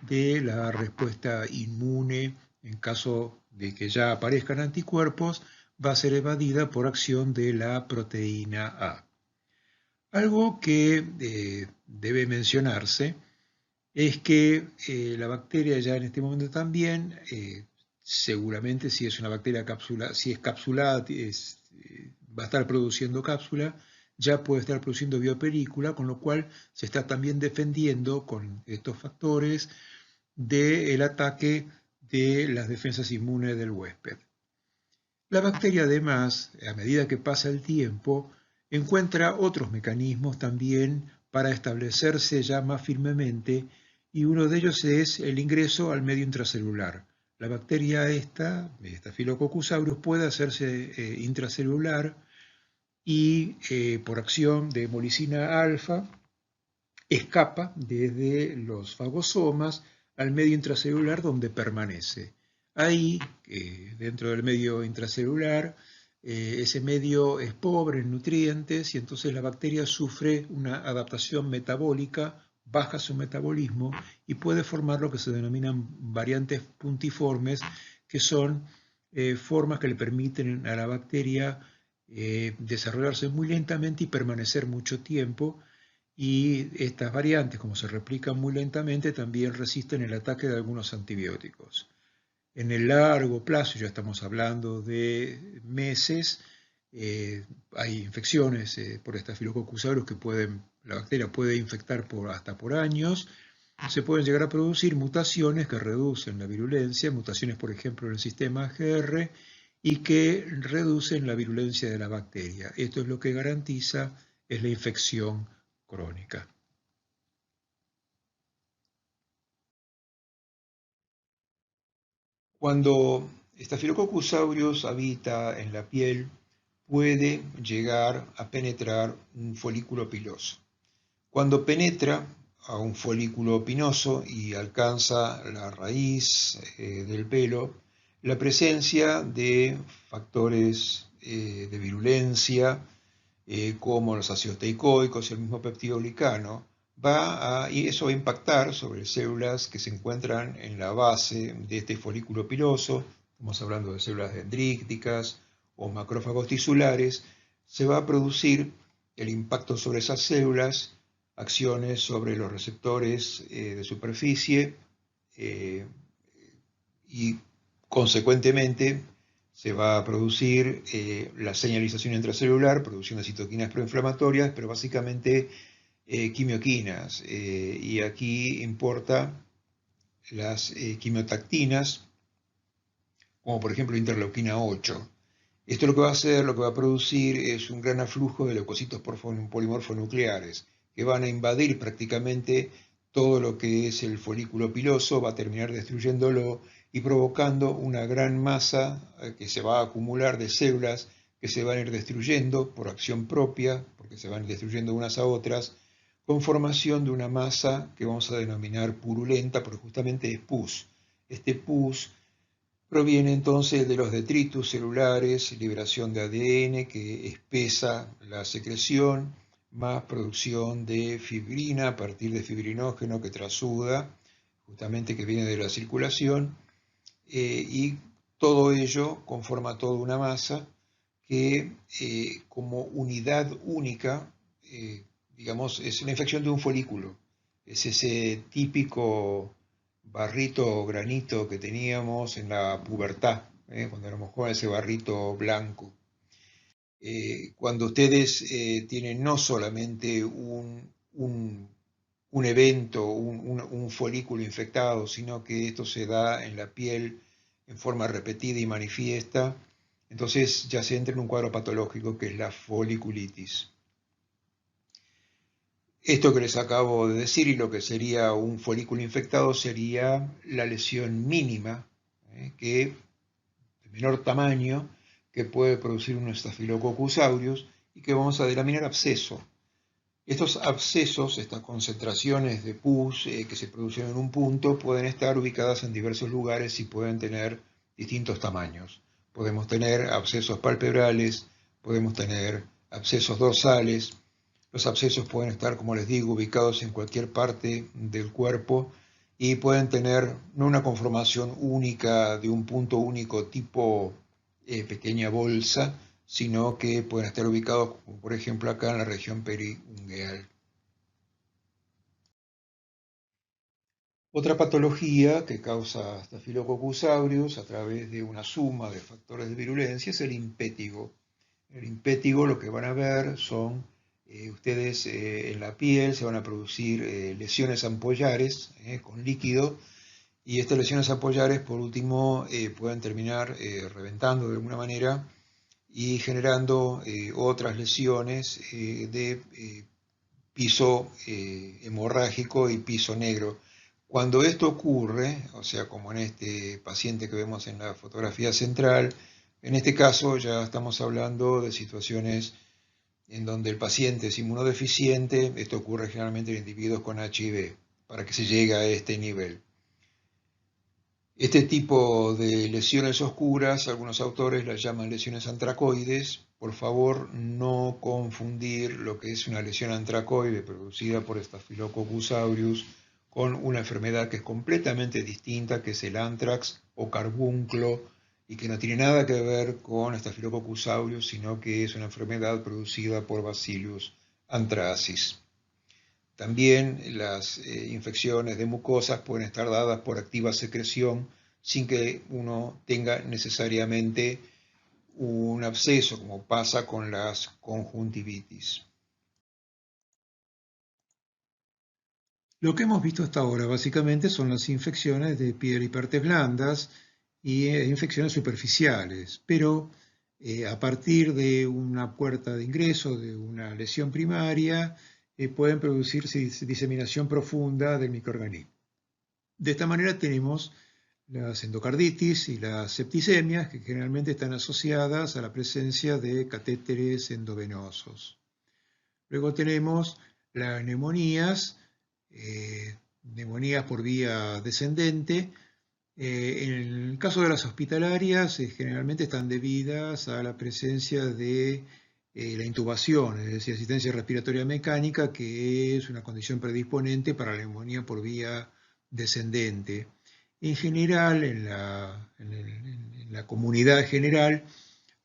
A: de la respuesta inmune, en caso de que ya aparezcan anticuerpos, va a ser evadida por acción de la proteína A. Algo que debe mencionarse es que la bacteria ya en este momento también, seguramente si es una bacteria si es capsulada, va a estar produciendo cápsula, ya puede estar produciendo biopelícula, con lo cual se está también defendiendo con estos factores del ataque de las defensas inmunes del huésped. La bacteria además, a medida que pasa el tiempo, encuentra otros mecanismos también para establecerse ya más firmemente, y uno de ellos es el ingreso al medio intracelular. La bacteria esta Staphylococcus aureus, puede hacerse intracelular y por acción de hemolicina alfa escapa desde los fagosomas al medio intracelular, donde permanece. Ahí, dentro del medio intracelular, ese medio es pobre en nutrientes y entonces la bacteria sufre una adaptación metabólica, baja su metabolismo y puede formar lo que se denominan variantes puntiformes, que son formas que le permiten a la bacteria desarrollarse muy lentamente y permanecer mucho tiempo. Y estas variantes, como se replican muy lentamente, también resisten el ataque de algunos antibióticos. En el largo plazo, ya estamos hablando de meses, hay infecciones por Staphylococcus aureus que la bacteria puede infectar hasta por años. Se pueden llegar a producir mutaciones que reducen la virulencia, mutaciones por ejemplo en el sistema AGR, y que reducen la virulencia de la bacteria. Esto es lo que garantiza es la infección crónica. Cuando Staphylococcus aureus habita en la piel, puede llegar a penetrar un folículo piloso. Cuando penetra a un folículo pinoso y alcanza la raíz del pelo, la presencia de factores de virulencia, como los ácidos teicoicos y el mismo peptidoglicano, y eso va a impactar sobre células que se encuentran en la base de este folículo piloso. Estamos hablando de células dendríticas o macrófagos tisulares. Se va a producir el impacto sobre esas células, acciones sobre los receptores de superficie y consecuentemente se va a producir la señalización intracelular, producción de citoquinas proinflamatorias, pero básicamente quimioquinas. Y aquí importa las quimiotactinas, como por ejemplo interleuquina 8. Esto lo que va a hacer, lo que va a producir es un gran aflujo de leucocitos polimorfonucleares que van a invadir prácticamente todo lo que es el folículo piloso, va a terminar destruyéndolo y provocando una gran masa que se va a acumular de células que se van a ir destruyendo por acción propia, porque se van destruyendo unas a otras, con formación de una masa que vamos a denominar purulenta, porque justamente es pus. Este pus proviene entonces de los detritus celulares, liberación de ADN que espesa la secreción, más producción de fibrina a partir de fibrinógeno que trasuda, justamente que viene de la circulación, y todo ello conforma toda una masa que como unidad única, digamos, es una infección de un folículo. Es ese típico barrito o granito que teníamos en la pubertad, cuando éramos jóvenes, ese barrito blanco. cuando ustedes tienen no solamente un evento, un folículo infectado, sino que esto se da en la piel en forma repetida y manifiesta, entonces ya se entra en un cuadro patológico que es la foliculitis. Esto que les acabo de decir y lo que sería un folículo infectado sería la lesión mínima, que de menor tamaño, que puede producir un Staphylococcus aureus y que vamos a denominar absceso. Estos abscesos, estas concentraciones de pus que se producen en un punto, pueden estar ubicadas en diversos lugares y pueden tener distintos tamaños. Podemos tener abscesos palpebrales, podemos tener abscesos dorsales. Los abscesos pueden estar, como les digo, ubicados en cualquier parte del cuerpo y pueden tener no una conformación única de un punto único tipo pequeña bolsa, sino que pueden estar ubicados, como por ejemplo acá en la región periungueal. Otra patología que causa Staphylococcus aureus a través de una suma de factores de virulencia es el impétigo. En el impétigo lo que van a ver son, ustedes en la piel se van a producir lesiones ampollares con líquido, y estas lesiones ampollares por último pueden terminar reventando de alguna manera y generando otras lesiones de piso hemorrágico y piso negro. Cuando esto ocurre, o sea, como en este paciente que vemos en la fotografía central, en este caso ya estamos hablando de situaciones en donde el paciente es inmunodeficiente. Esto ocurre generalmente en individuos con HIV, para que se llegue a este nivel. Este tipo de lesiones oscuras, algunos autores las llaman lesiones antracoides. Por favor, no confundir lo que es una lesión antracoide producida por Staphylococcus aureus con una enfermedad que es completamente distinta, que es el anthrax o carbunclo, y que no tiene nada que ver con Staphylococcus aureus, sino que es una enfermedad producida por Bacillus anthracis. También las infecciones de mucosas pueden estar dadas por activa secreción sin que uno tenga necesariamente un absceso, como pasa con las conjuntivitis. Lo que hemos visto hasta ahora básicamente son las infecciones de piel y partes blandas y infecciones superficiales, pero a partir de una puerta de ingreso, de una lesión primaria, pueden producirse diseminación profunda del microorganismo. De esta manera tenemos las endocarditis y las septicemias, que generalmente están asociadas a la presencia de catéteres endovenosos. Luego tenemos las neumonías, neumonías por vía descendente. En el caso de las hospitalarias, generalmente están debidas a la presencia de la intubación, es decir, asistencia respiratoria mecánica, que es una condición predisponente para la neumonía por vía descendente. En general, en la comunidad general,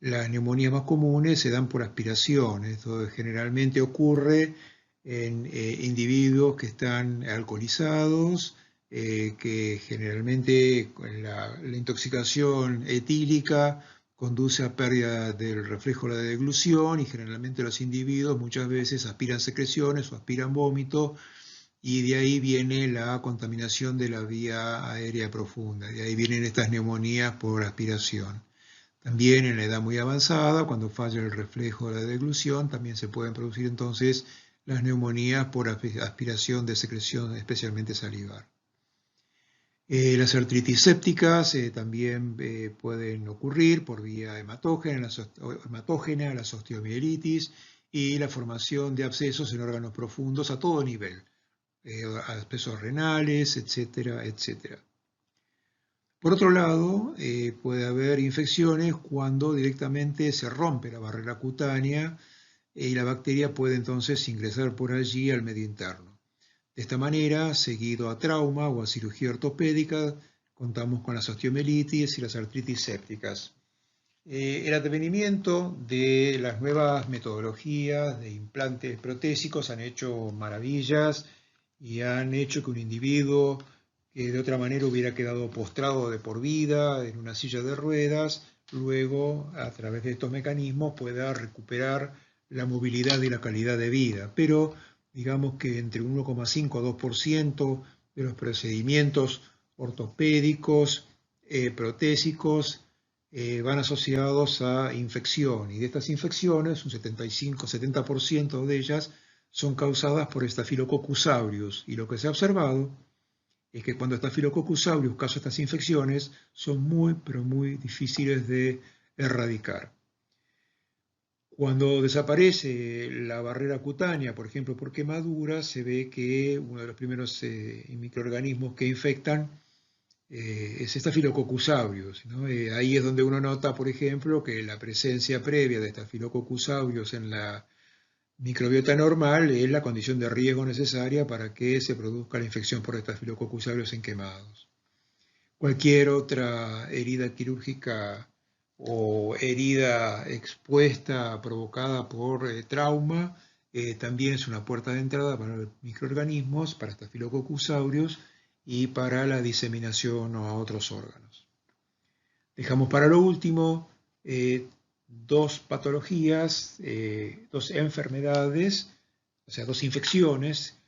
A: las neumonías más comunes se dan por aspiración. Esto generalmente ocurre en individuos que están alcoholizados, que generalmente la intoxicación etílica conduce a pérdida del reflejo de la deglución, y generalmente los individuos muchas veces aspiran secreciones o aspiran vómito, y de ahí viene la contaminación de la vía aérea profunda, de ahí vienen estas neumonías por aspiración. También en la edad muy avanzada, cuando falla el reflejo de la deglución, también se pueden producir entonces las neumonías por aspiración de secreción, especialmente salivar. Las artritis sépticas también pueden ocurrir por vía hematógena, las osteomielitis y la formación de abscesos en órganos profundos a todo nivel, abscesos renales, etcétera, etcétera. Por otro lado, puede haber infecciones cuando directamente se rompe la barrera cutánea y la bacteria puede entonces ingresar por allí al medio interno. De esta manera, seguido a trauma o a cirugía ortopédica, contamos con las osteomielitis y las artritis sépticas. El advenimiento de las nuevas metodologías de implantes protésicos han hecho maravillas y han hecho que un individuo que de otra manera hubiera quedado postrado de por vida en una silla de ruedas luego, a través de estos mecanismos, pueda recuperar la movilidad y la calidad de vida. Pero digamos que entre 1,5 a 2% de los procedimientos ortopédicos, protésicos, van asociados a infección. Y de estas infecciones, un 75-70% de ellas son causadas por Staphylococcus aureus. Y lo que se ha observado es que cuando Staphylococcus aureus causa estas infecciones, son muy, pero muy difíciles de erradicar. Cuando desaparece la barrera cutánea, por ejemplo, por quemadura, se ve que uno de los primeros microorganismos que infectan es Staphylococcus aureus, ¿no? Ahí es donde uno nota, por ejemplo, que la presencia previa de Staphylococcus aureus en la microbiota normal es la condición de riesgo necesaria para que se produzca la infección por Staphylococcus aureus en quemados. Cualquier otra herida quirúrgica o herida expuesta provocada por trauma también es una puerta de entrada para los microorganismos, para Staphylococcus aureus y para la diseminación a otros órganos. Dejamos para lo último dos patologías, dos enfermedades, o sea, dos infecciones,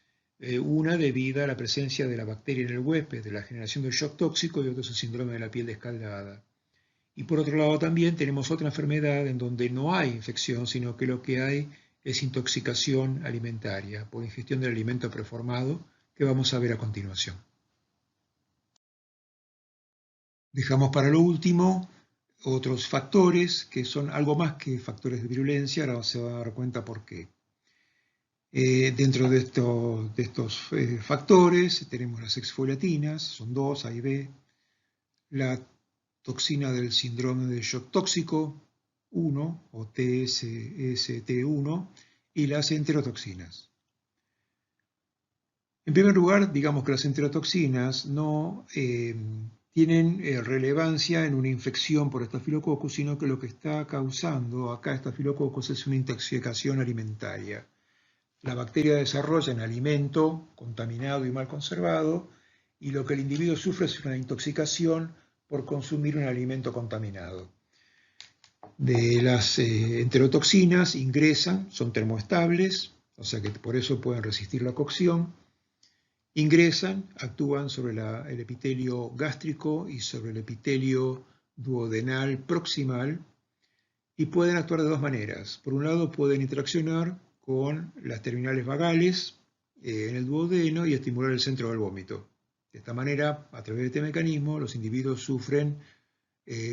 A: una debida a la presencia de la bacteria en el huésped, de la generación del shock tóxico, y otro es el síndrome de la piel descaldada. Y por otro lado también tenemos otra enfermedad en donde no hay infección, sino que lo que hay es intoxicación alimentaria por ingestión del alimento preformado, que vamos a ver a continuación. Dejamos para lo último otros factores que son algo más que factores de virulencia, ahora se va a dar cuenta por qué. Dentro de estos factores tenemos las exfoliatinas, son dos, A y B, la toxina del síndrome de shock tóxico 1 o TSST1 y las enterotoxinas. En primer lugar, digamos que las enterotoxinas no tienen relevancia en una infección por Staphylococcus, sino que lo que está causando acá Staphylococcus es una intoxicación alimentaria. La bacteria desarrolla un alimento contaminado y mal conservado, y lo que el individuo sufre es una intoxicación por consumir un alimento contaminado. De las enterotoxinas ingresan, son termoestables, o sea que por eso pueden resistir la cocción. Ingresan, actúan sobre el epitelio gástrico y sobre el epitelio duodenal proximal y pueden actuar de dos maneras. Por un lado, pueden interaccionar con las terminales vagales en el duodeno y estimular el centro del vómito. De esta manera, a través de este mecanismo, los individuos sufren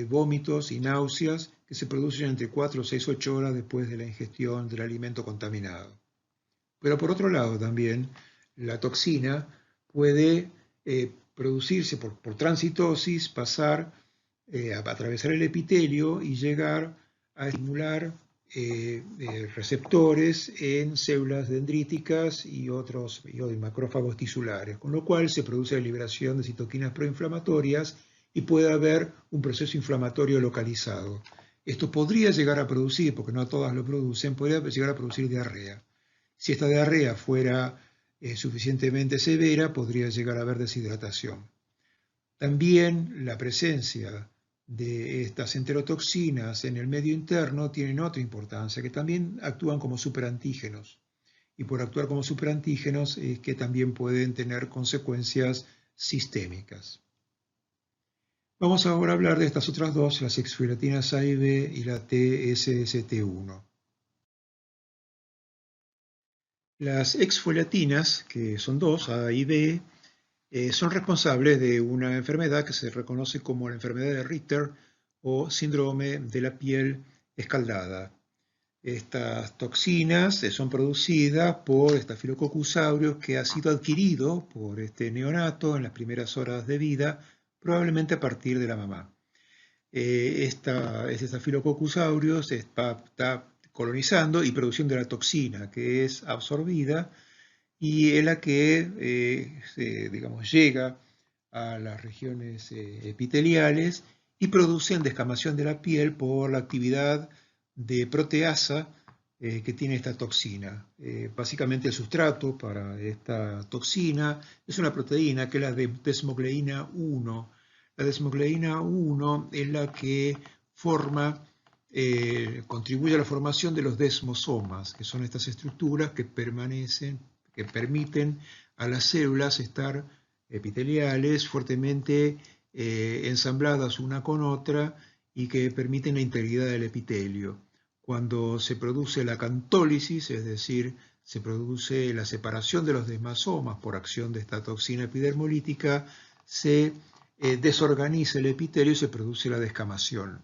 A: vómitos y náuseas que se producen entre 4, 6, 8 horas después de la ingestión del alimento contaminado. Pero por otro lado también, la toxina puede producirse por transitosis, pasar, atravesar el epitelio y llegar a estimular receptores en células dendríticas y macrófagos tisulares, con lo cual se produce la liberación de citoquinas proinflamatorias y puede haber un proceso inflamatorio localizado. Esto podría llegar a producir, porque no todas lo producen, podría llegar a producir diarrea. Si esta diarrea fuera suficientemente severa, podría llegar a haber deshidratación. También la presencia de estas enterotoxinas en el medio interno tienen otra importancia, que también actúan como superantígenos. Y por actuar como superantígenos es que también pueden tener consecuencias sistémicas. Vamos ahora a hablar de estas otras dos, las exfoliatinas A y B y la TSST1. Las exfoliatinas, que son dos, A y B, son responsables de una enfermedad que se reconoce como la enfermedad de Richter o síndrome de la piel escaldada. Estas toxinas son producidas por Staphylococcus aureus que ha sido adquirido por este neonato en las primeras horas de vida, probablemente a partir de la mamá. Este Staphylococcus aureus está colonizando y produciendo la toxina que es absorbida y es la que llega a las regiones epiteliales y produce descamación de la piel por la actividad de proteasa que tiene esta toxina. Básicamente el sustrato para esta toxina es una proteína que es la de desmogleína 1. La desmogleína 1 es la que contribuye a la formación de los desmosomas, que son estas estructuras que permiten a las células estar epiteliales fuertemente ensambladas una con otra y que permiten la integridad del epitelio. Cuando se produce la acantólisis, es decir, se produce la separación de los desmosomas por acción de esta toxina epidermolítica, se desorganiza el epitelio y se produce la descamación.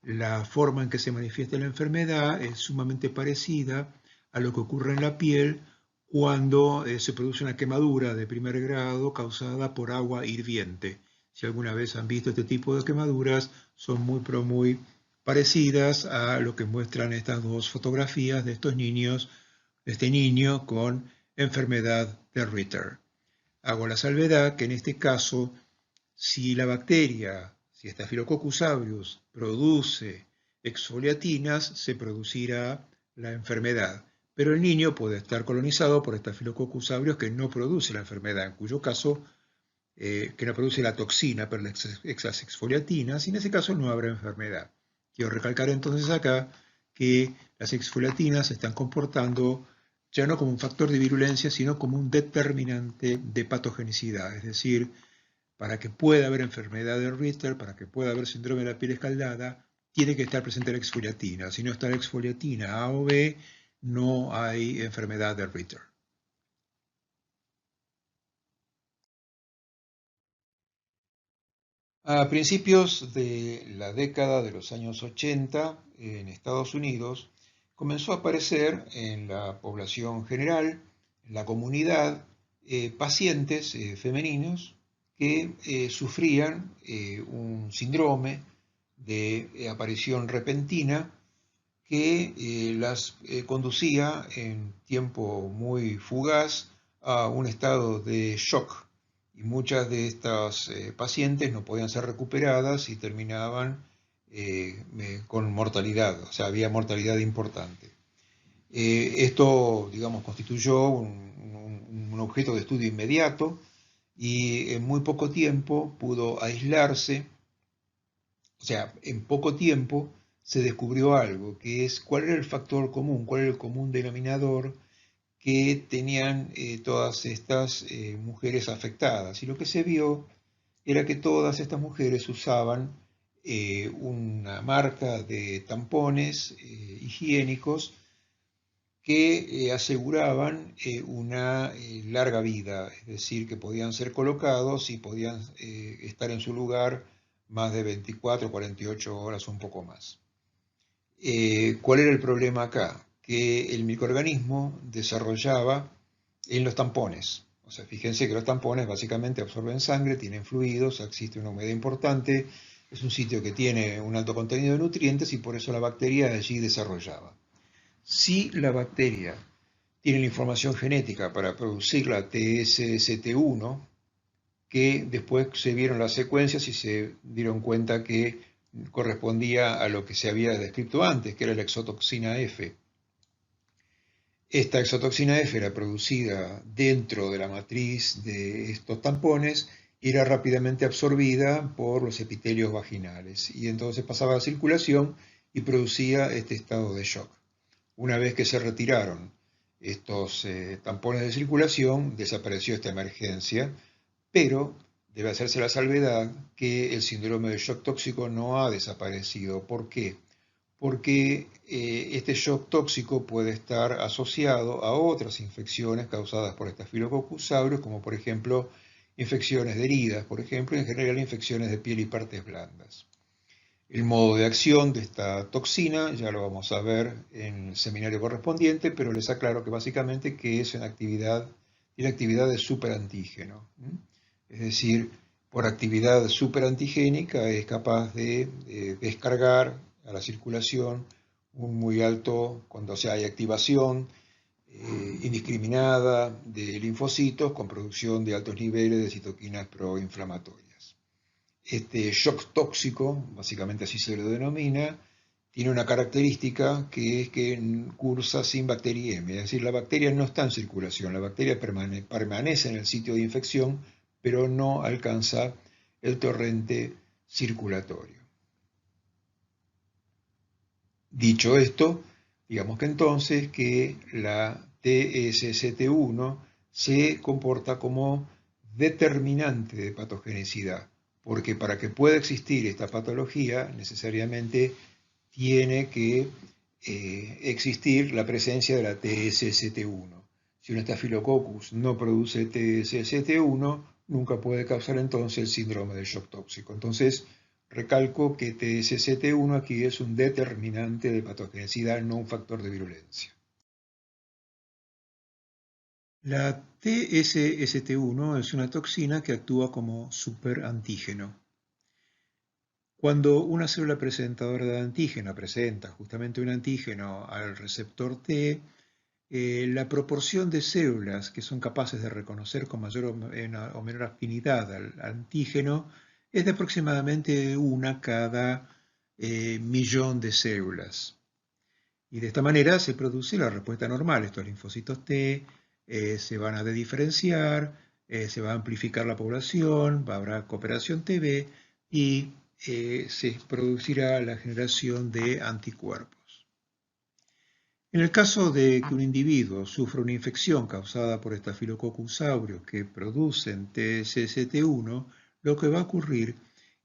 A: La forma en que se manifiesta la enfermedad es sumamente parecida a lo que ocurre en la piel cuando se produce una quemadura de primer grado causada por agua hirviente. Si alguna vez han visto este tipo de quemaduras, son muy parecidas a lo que muestran estas dos fotografías de estos niños, de este niño con enfermedad de Ritter. Hago la salvedad que en este caso, si la bacteria, si Staphylococcus aureus produce exfoliatinas, se producirá la enfermedad. Pero el niño puede estar colonizado por Staphylococcus aureus que no produce la enfermedad, en cuyo caso, que no produce la toxina, pero las exfoliatinas, y en ese caso no habrá enfermedad. Quiero recalcar entonces acá que las exfoliatinas se están comportando ya no como un factor de virulencia, sino como un determinante de patogenicidad. Es decir, para que pueda haber enfermedad de Ritter, para que pueda haber síndrome de la piel escaldada, tiene que estar presente la exfoliatina. Si no está la exfoliatina A o B, no hay enfermedad de Ritter. A principios de la década de los años 80, en Estados Unidos, comenzó a aparecer en la población general, en la comunidad, pacientes femeninos que sufrían un síndrome de aparición repentina que las conducía en tiempo muy fugaz a un estado de shock. Y muchas de estas pacientes no podían ser recuperadas y terminaban con mortalidad, o sea, había mortalidad importante. Esto, digamos, constituyó un objeto de estudio inmediato y en muy poco tiempo pudo aislarse, o sea, en poco tiempo se descubrió algo, que es cuál era el factor común, cuál era el común denominador que tenían todas estas mujeres afectadas. Y lo que se vio era que todas estas mujeres usaban una marca de tampones higiénicos que aseguraban una larga vida, es decir, que podían ser colocados y podían estar en su lugar más de 24, 48 horas o un poco más. ¿Cuál era el problema acá? Que el microorganismo desarrollaba en los tampones. O sea, fíjense que los tampones básicamente absorben sangre, tienen fluidos, existe una humedad importante, es un sitio que tiene un alto contenido de nutrientes y por eso la bacteria allí desarrollaba. Si la bacteria tiene la información genética para producir la TSST1, que después se vieron las secuencias y se dieron cuenta que correspondía a lo que se había descrito antes, que era la exotoxina F. Esta exotoxina F era producida dentro de la matriz de estos tampones y era rápidamente absorbida por los epitelios vaginales y entonces pasaba a la circulación y producía este estado de shock. Una vez que se retiraron estos tampones de circulación, desapareció esta emergencia, pero debe hacerse la salvedad que el síndrome de shock tóxico no ha desaparecido. ¿Por qué? Porque este shock tóxico puede estar asociado a otras infecciones causadas por Staphylococcus aureus, como por ejemplo infecciones de heridas, por ejemplo, y en general infecciones de piel y partes blandas. El modo de acción de esta toxina ya lo vamos a ver en el seminario correspondiente, pero les aclaro que básicamente que es una actividad, tiene actividad de superantígeno. Es decir, por actividad superantigénica es capaz de descargar a la circulación un muy alto, cuando hay activación indiscriminada de linfocitos con producción de altos niveles de citoquinas proinflamatorias. Este shock tóxico, básicamente así se lo denomina, tiene una característica que es que cursa sin bacteriemia, es decir, la bacteria no está en circulación, la bacteria permanece en el sitio de infección, pero no alcanza el torrente circulatorio. Dicho esto, digamos que entonces que la TSST1 se comporta como determinante de patogenicidad, porque para que pueda existir esta patología necesariamente tiene que existir la presencia de la TSST1. Si un Staphylococcus no produce TSST1, nunca puede causar entonces el síndrome del shock tóxico. Entonces, recalco que TSST1 aquí es un determinante de patogenicidad, no un factor de virulencia. La TSST1 es una toxina que actúa como superantígeno. Cuando una célula presentadora de antígeno presenta justamente un antígeno al receptor T, la proporción de células que son capaces de reconocer con mayor o menor afinidad al antígeno es de aproximadamente una cada millón de células. Y de esta manera se produce la respuesta normal. Estos linfocitos T se van a diferenciar, se va a amplificar la población, habrá cooperación TB y se producirá la generación de anticuerpos. En el caso de que un individuo sufra una infección causada por Staphylococcus aureus que producen TSST1, lo que va a ocurrir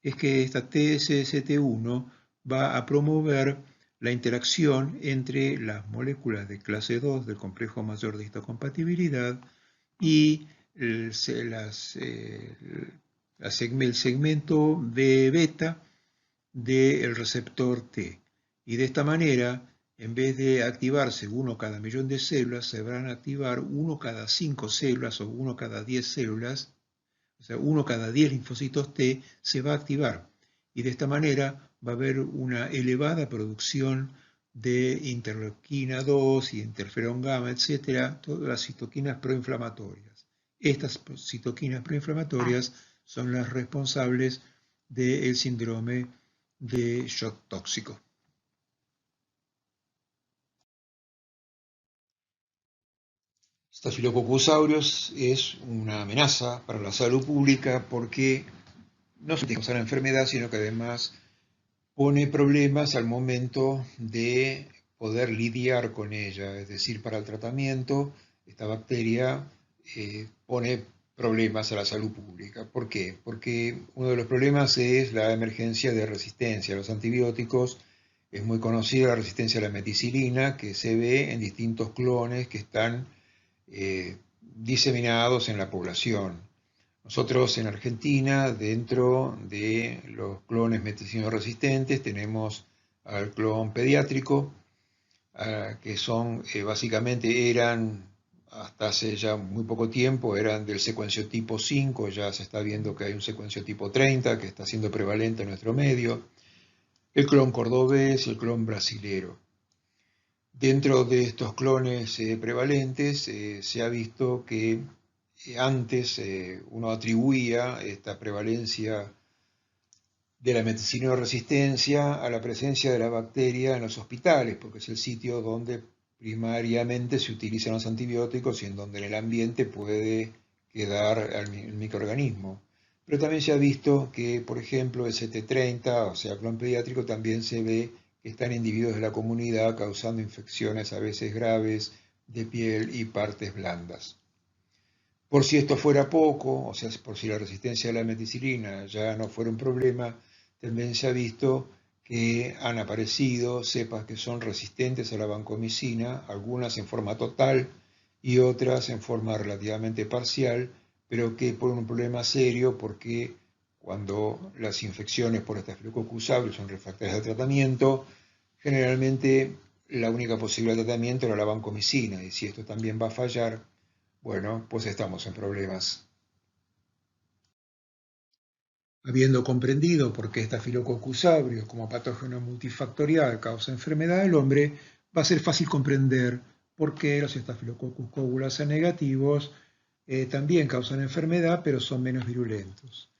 A: es que esta TSST1 va a promover la interacción entre las moléculas de clase 2 del complejo mayor de histocompatibilidad y el segmento B beta del receptor T. Y de esta manera, en vez de activarse uno cada millón de células, se van a activar uno cada 5 células o uno cada 10 células, o sea, uno cada 10 linfocitos T se va a activar. Y de esta manera va a haber una elevada producción de interleuquina 2 y interferón gamma, etcétera, todas las citoquinas proinflamatorias. Estas citoquinas proinflamatorias son las responsables del síndrome de shock tóxico. Staphylococcus aureus es una amenaza para la salud pública porque no solo causa la enfermedad, sino que además pone problemas al momento de poder lidiar con ella. Es decir, para el tratamiento, esta bacteria pone problemas a la salud pública. ¿Por qué? Porque uno de los problemas es la emergencia de resistencia a los antibióticos. Es muy conocida la resistencia a la meticilina, que se ve en distintos clones que están diseminados en la población. Nosotros en Argentina, dentro de los clones meticilino resistentes, tenemos al clon pediátrico, que son básicamente eran, hasta hace ya muy poco tiempo, eran del secuenciotipo 5, ya se está viendo que hay un secuenciotipo 30 que está siendo prevalente en nuestro medio, el clon cordobés y el clon brasilero. Dentro de estos clones prevalentes se ha visto que antes uno atribuía esta prevalencia de la meticilina resistencia a la presencia de la bacteria en los hospitales, porque es el sitio donde primariamente se utilizan los antibióticos y en donde en el ambiente puede quedar el microorganismo. Pero también se ha visto que, por ejemplo, el CT30, o sea, clon pediátrico, también se ve que están individuos de la comunidad causando infecciones a veces graves de piel y partes blandas. Por si esto fuera poco, o sea, por si la resistencia a la meticilina ya no fuera un problema, también se ha visto que han aparecido cepas que son resistentes a la vancomicina, algunas en forma total y otras en forma relativamente parcial, pero que ponen un problema serio porque cuando las infecciones por Staphylococcus aureus son refractarias al tratamiento, generalmente la única posibilidad de tratamiento era la vancomicina, y si esto también va a fallar, bueno, pues estamos en problemas. Habiendo comprendido por qué Staphylococcus aureus como patógeno multifactorial causa enfermedad del hombre, va a ser fácil comprender por qué los Staphylococcus coagulasa negativos también causan enfermedad, pero son menos virulentos.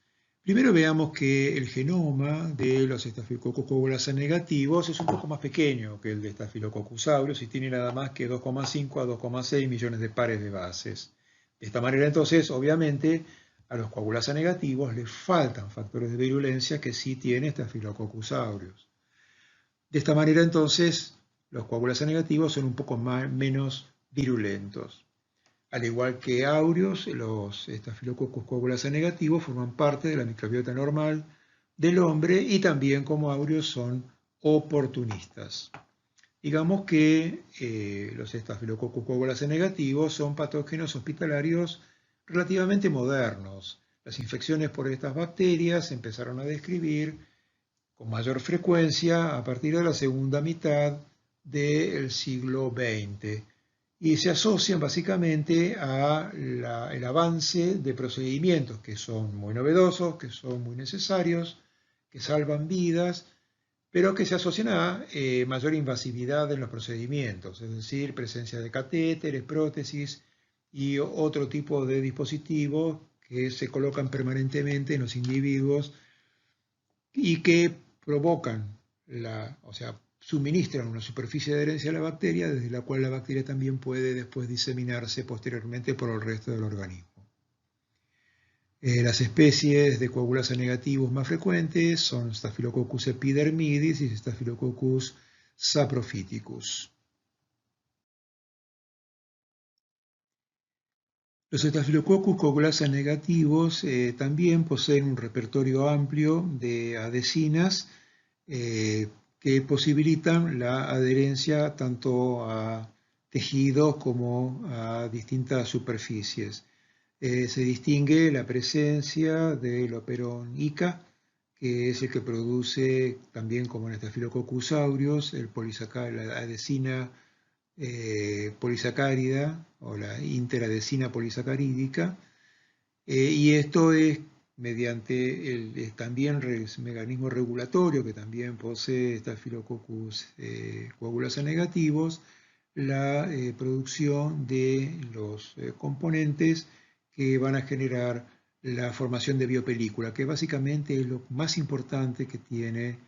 A: Primero veamos que el genoma de los Staphylococcus coagulasa negativos es un poco más pequeño que el de Staphylococcus aureus y tiene nada más que 2,5 a 2,6 millones de pares de bases. De esta manera, entonces, obviamente, a los coagulasa negativos les faltan factores de virulencia que sí tiene Staphylococcus aureus. De esta manera, entonces, los coagulas A negativos son un poco menos virulentos. Al igual que áureos, los Staphylococcus coagulas A negativos forman parte de la microbiota normal del hombre y también como áureos son oportunistas. Digamos que los Staphylococcus coagulas A negativos son patógenos hospitalarios relativamente modernos. Las infecciones por estas bacterias se empezaron a describir con mayor frecuencia a partir de la segunda mitad del siglo XX y se asocian básicamente al avance de procedimientos que son muy novedosos, que son muy necesarios, que salvan vidas, pero que se asocian a mayor invasividad en los procedimientos, es decir, presencia de catéteres, prótesis y otro tipo de dispositivos que se colocan permanentemente en los individuos y que provocan, o sea, suministran una superficie de adherencia a la bacteria desde la cual la bacteria también puede después diseminarse posteriormente por el resto del organismo. Las especies de coagulas A negativos más frecuentes son Staphylococcus epidermidis y Staphylococcus saprophyticus. Los Staphylococcus coagulas A negativos también poseen un repertorio amplio de adhesinas que posibilitan la adherencia tanto a tejidos como a distintas superficies. Se distingue la presencia del operón ICA, que es el que produce, también como en Staphylococcus aureus, la adhesina polisacárida o la interadhesina polisacarídica, y esto es mediante también el mecanismo regulatorio que también posee Staphylococcus coagulas A negativos, la producción de los componentes que van a generar la formación de biopelícula, que básicamente es lo más importante que tiene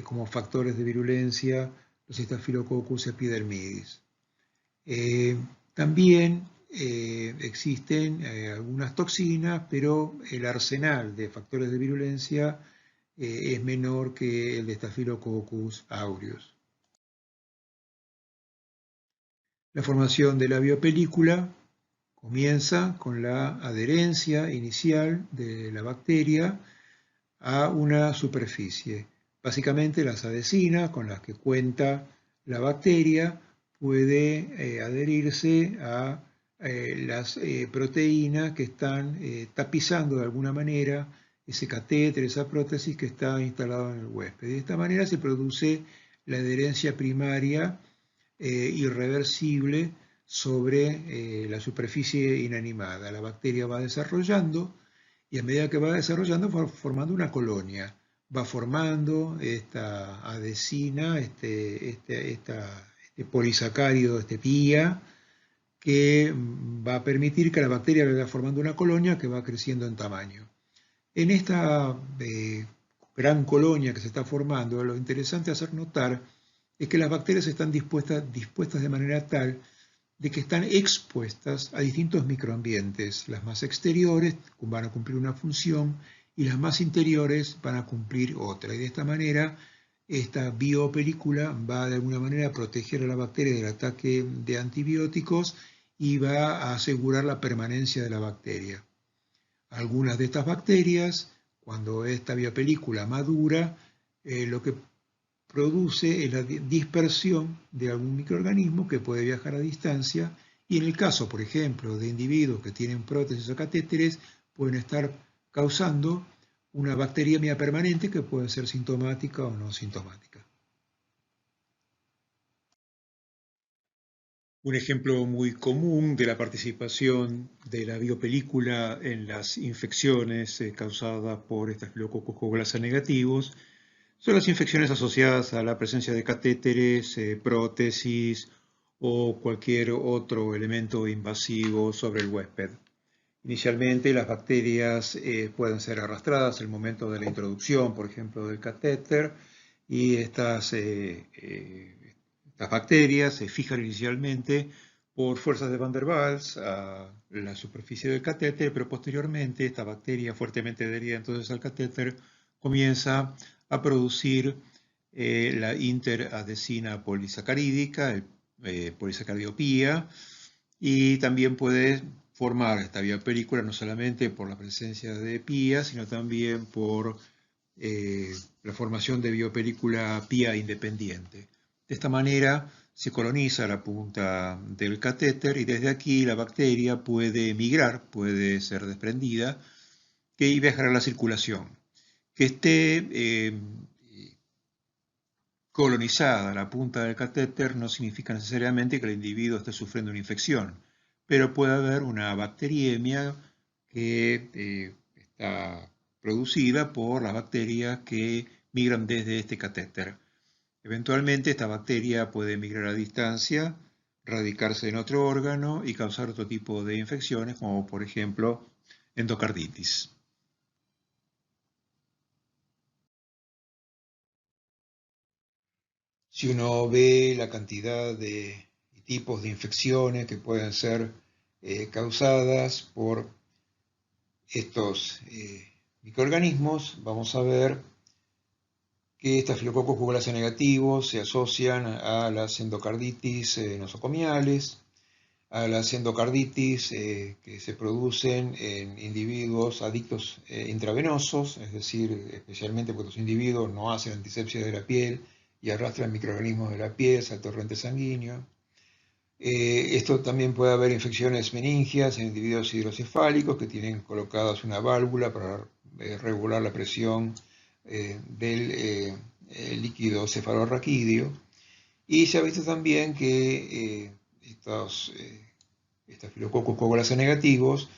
A: como factores de virulencia los Staphylococcus epidermidis. También existen algunas toxinas, pero el arsenal de factores de virulencia es menor que el de Staphylococcus aureus. La formación de la biopelícula comienza con la adherencia inicial de la bacteria a una superficie. Básicamente las adhesinas con las que cuenta la bacteria puede adherirse a las proteínas que están tapizando de alguna manera ese catéter, esa prótesis que está instalada en el huésped. De esta manera se produce la adherencia primaria irreversible sobre la superficie inanimada. La bacteria va desarrollando y a medida que va desarrollando va formando una colonia. Va formando esta adhesina, este polisacárido, este pía, que va a permitir que la bacteria vaya formando una colonia que va creciendo en tamaño. En esta gran colonia que se está formando, lo interesante hacer notar es que las bacterias están dispuestas de manera tal de que están expuestas a distintos microambientes. Las más exteriores van a cumplir una función y las más interiores van a cumplir otra. Y de esta manera, esta biopelícula va de alguna manera a proteger a la bacteria del ataque de antibióticos y va a asegurar la permanencia de la bacteria. Algunas de estas bacterias, cuando esta biopelícula madura, lo que produce la dispersión de algún microorganismo que puede viajar a distancia y en el caso, por ejemplo, de individuos que tienen prótesis o catéteres, pueden estar causando una bacteriemia permanente que puede ser sintomática o no sintomática. Un ejemplo muy común de la participación de la biopelícula en las infecciones causadas por Staphylococcus coagulas A negativos son las infecciones asociadas a la presencia de catéteres, prótesis o cualquier otro elemento invasivo sobre el huésped. Inicialmente las bacterias pueden ser arrastradas al momento de la introducción, por ejemplo, del catéter, y estas bacterias se fijan inicialmente por fuerzas de Van der Waals a la superficie del catéter, pero posteriormente esta bacteria fuertemente adherida entonces al catéter comienza a producir la interadesina polisacarídica, polisacaridiopía, y también puede formar esta biopelícula no solamente por la presencia de pía, sino también por la formación de biopelícula pía independiente. De esta manera se coloniza la punta del catéter y desde aquí la bacteria puede migrar, puede ser desprendida y viajar a la circulación. Que esté colonizada la punta del catéter no significa necesariamente que el individuo esté sufriendo una infección, pero puede haber una bacteriemia que está producida por las bacterias que migran desde este catéter. Eventualmente esta bacteria puede migrar a distancia, radicarse en otro órgano y causar otro tipo de infecciones, como por ejemplo endocarditis. Si uno ve la cantidad de tipos de infecciones que pueden ser causadas por estos microorganismos, vamos a ver que estafilococos jugulase negativos se asocian a las endocarditis nosocomiales, a las endocarditis que se producen en individuos adictos intravenosos, es decir, especialmente porque los individuos no hacen antisepsia de la piel y arrastran microorganismos de la piel al torrente sanguíneo. Esto también puede haber infecciones meningias en individuos hidrocefálicos que tienen colocadas una válvula para regular la presión del líquido cefalorraquídeo. Y se ha visto también que estos estafilococos coagulase negativos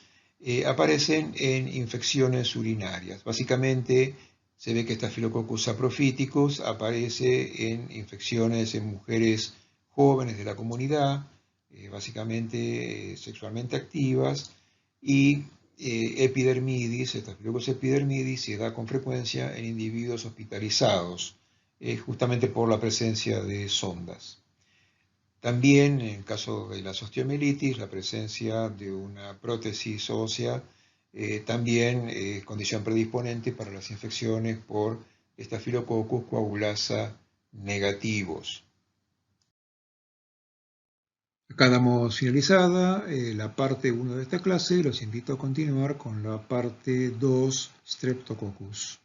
A: aparecen en infecciones urinarias. Básicamente se ve que Staphylococcus saprophyticus aparece en infecciones en mujeres jóvenes de la comunidad, básicamente sexualmente activas, y epidermidis, Staphylococcus epidermidis, se da con frecuencia en individuos hospitalizados, justamente por la presencia de sondas. También, en el caso de las osteomielitis, la presencia de una prótesis ósea también es condición predisponente para las infecciones por Staphylococcus coagulasa negativos. Acá damos finalizada la parte 1 de esta clase. Los invito a continuar con la parte 2, Streptococcus.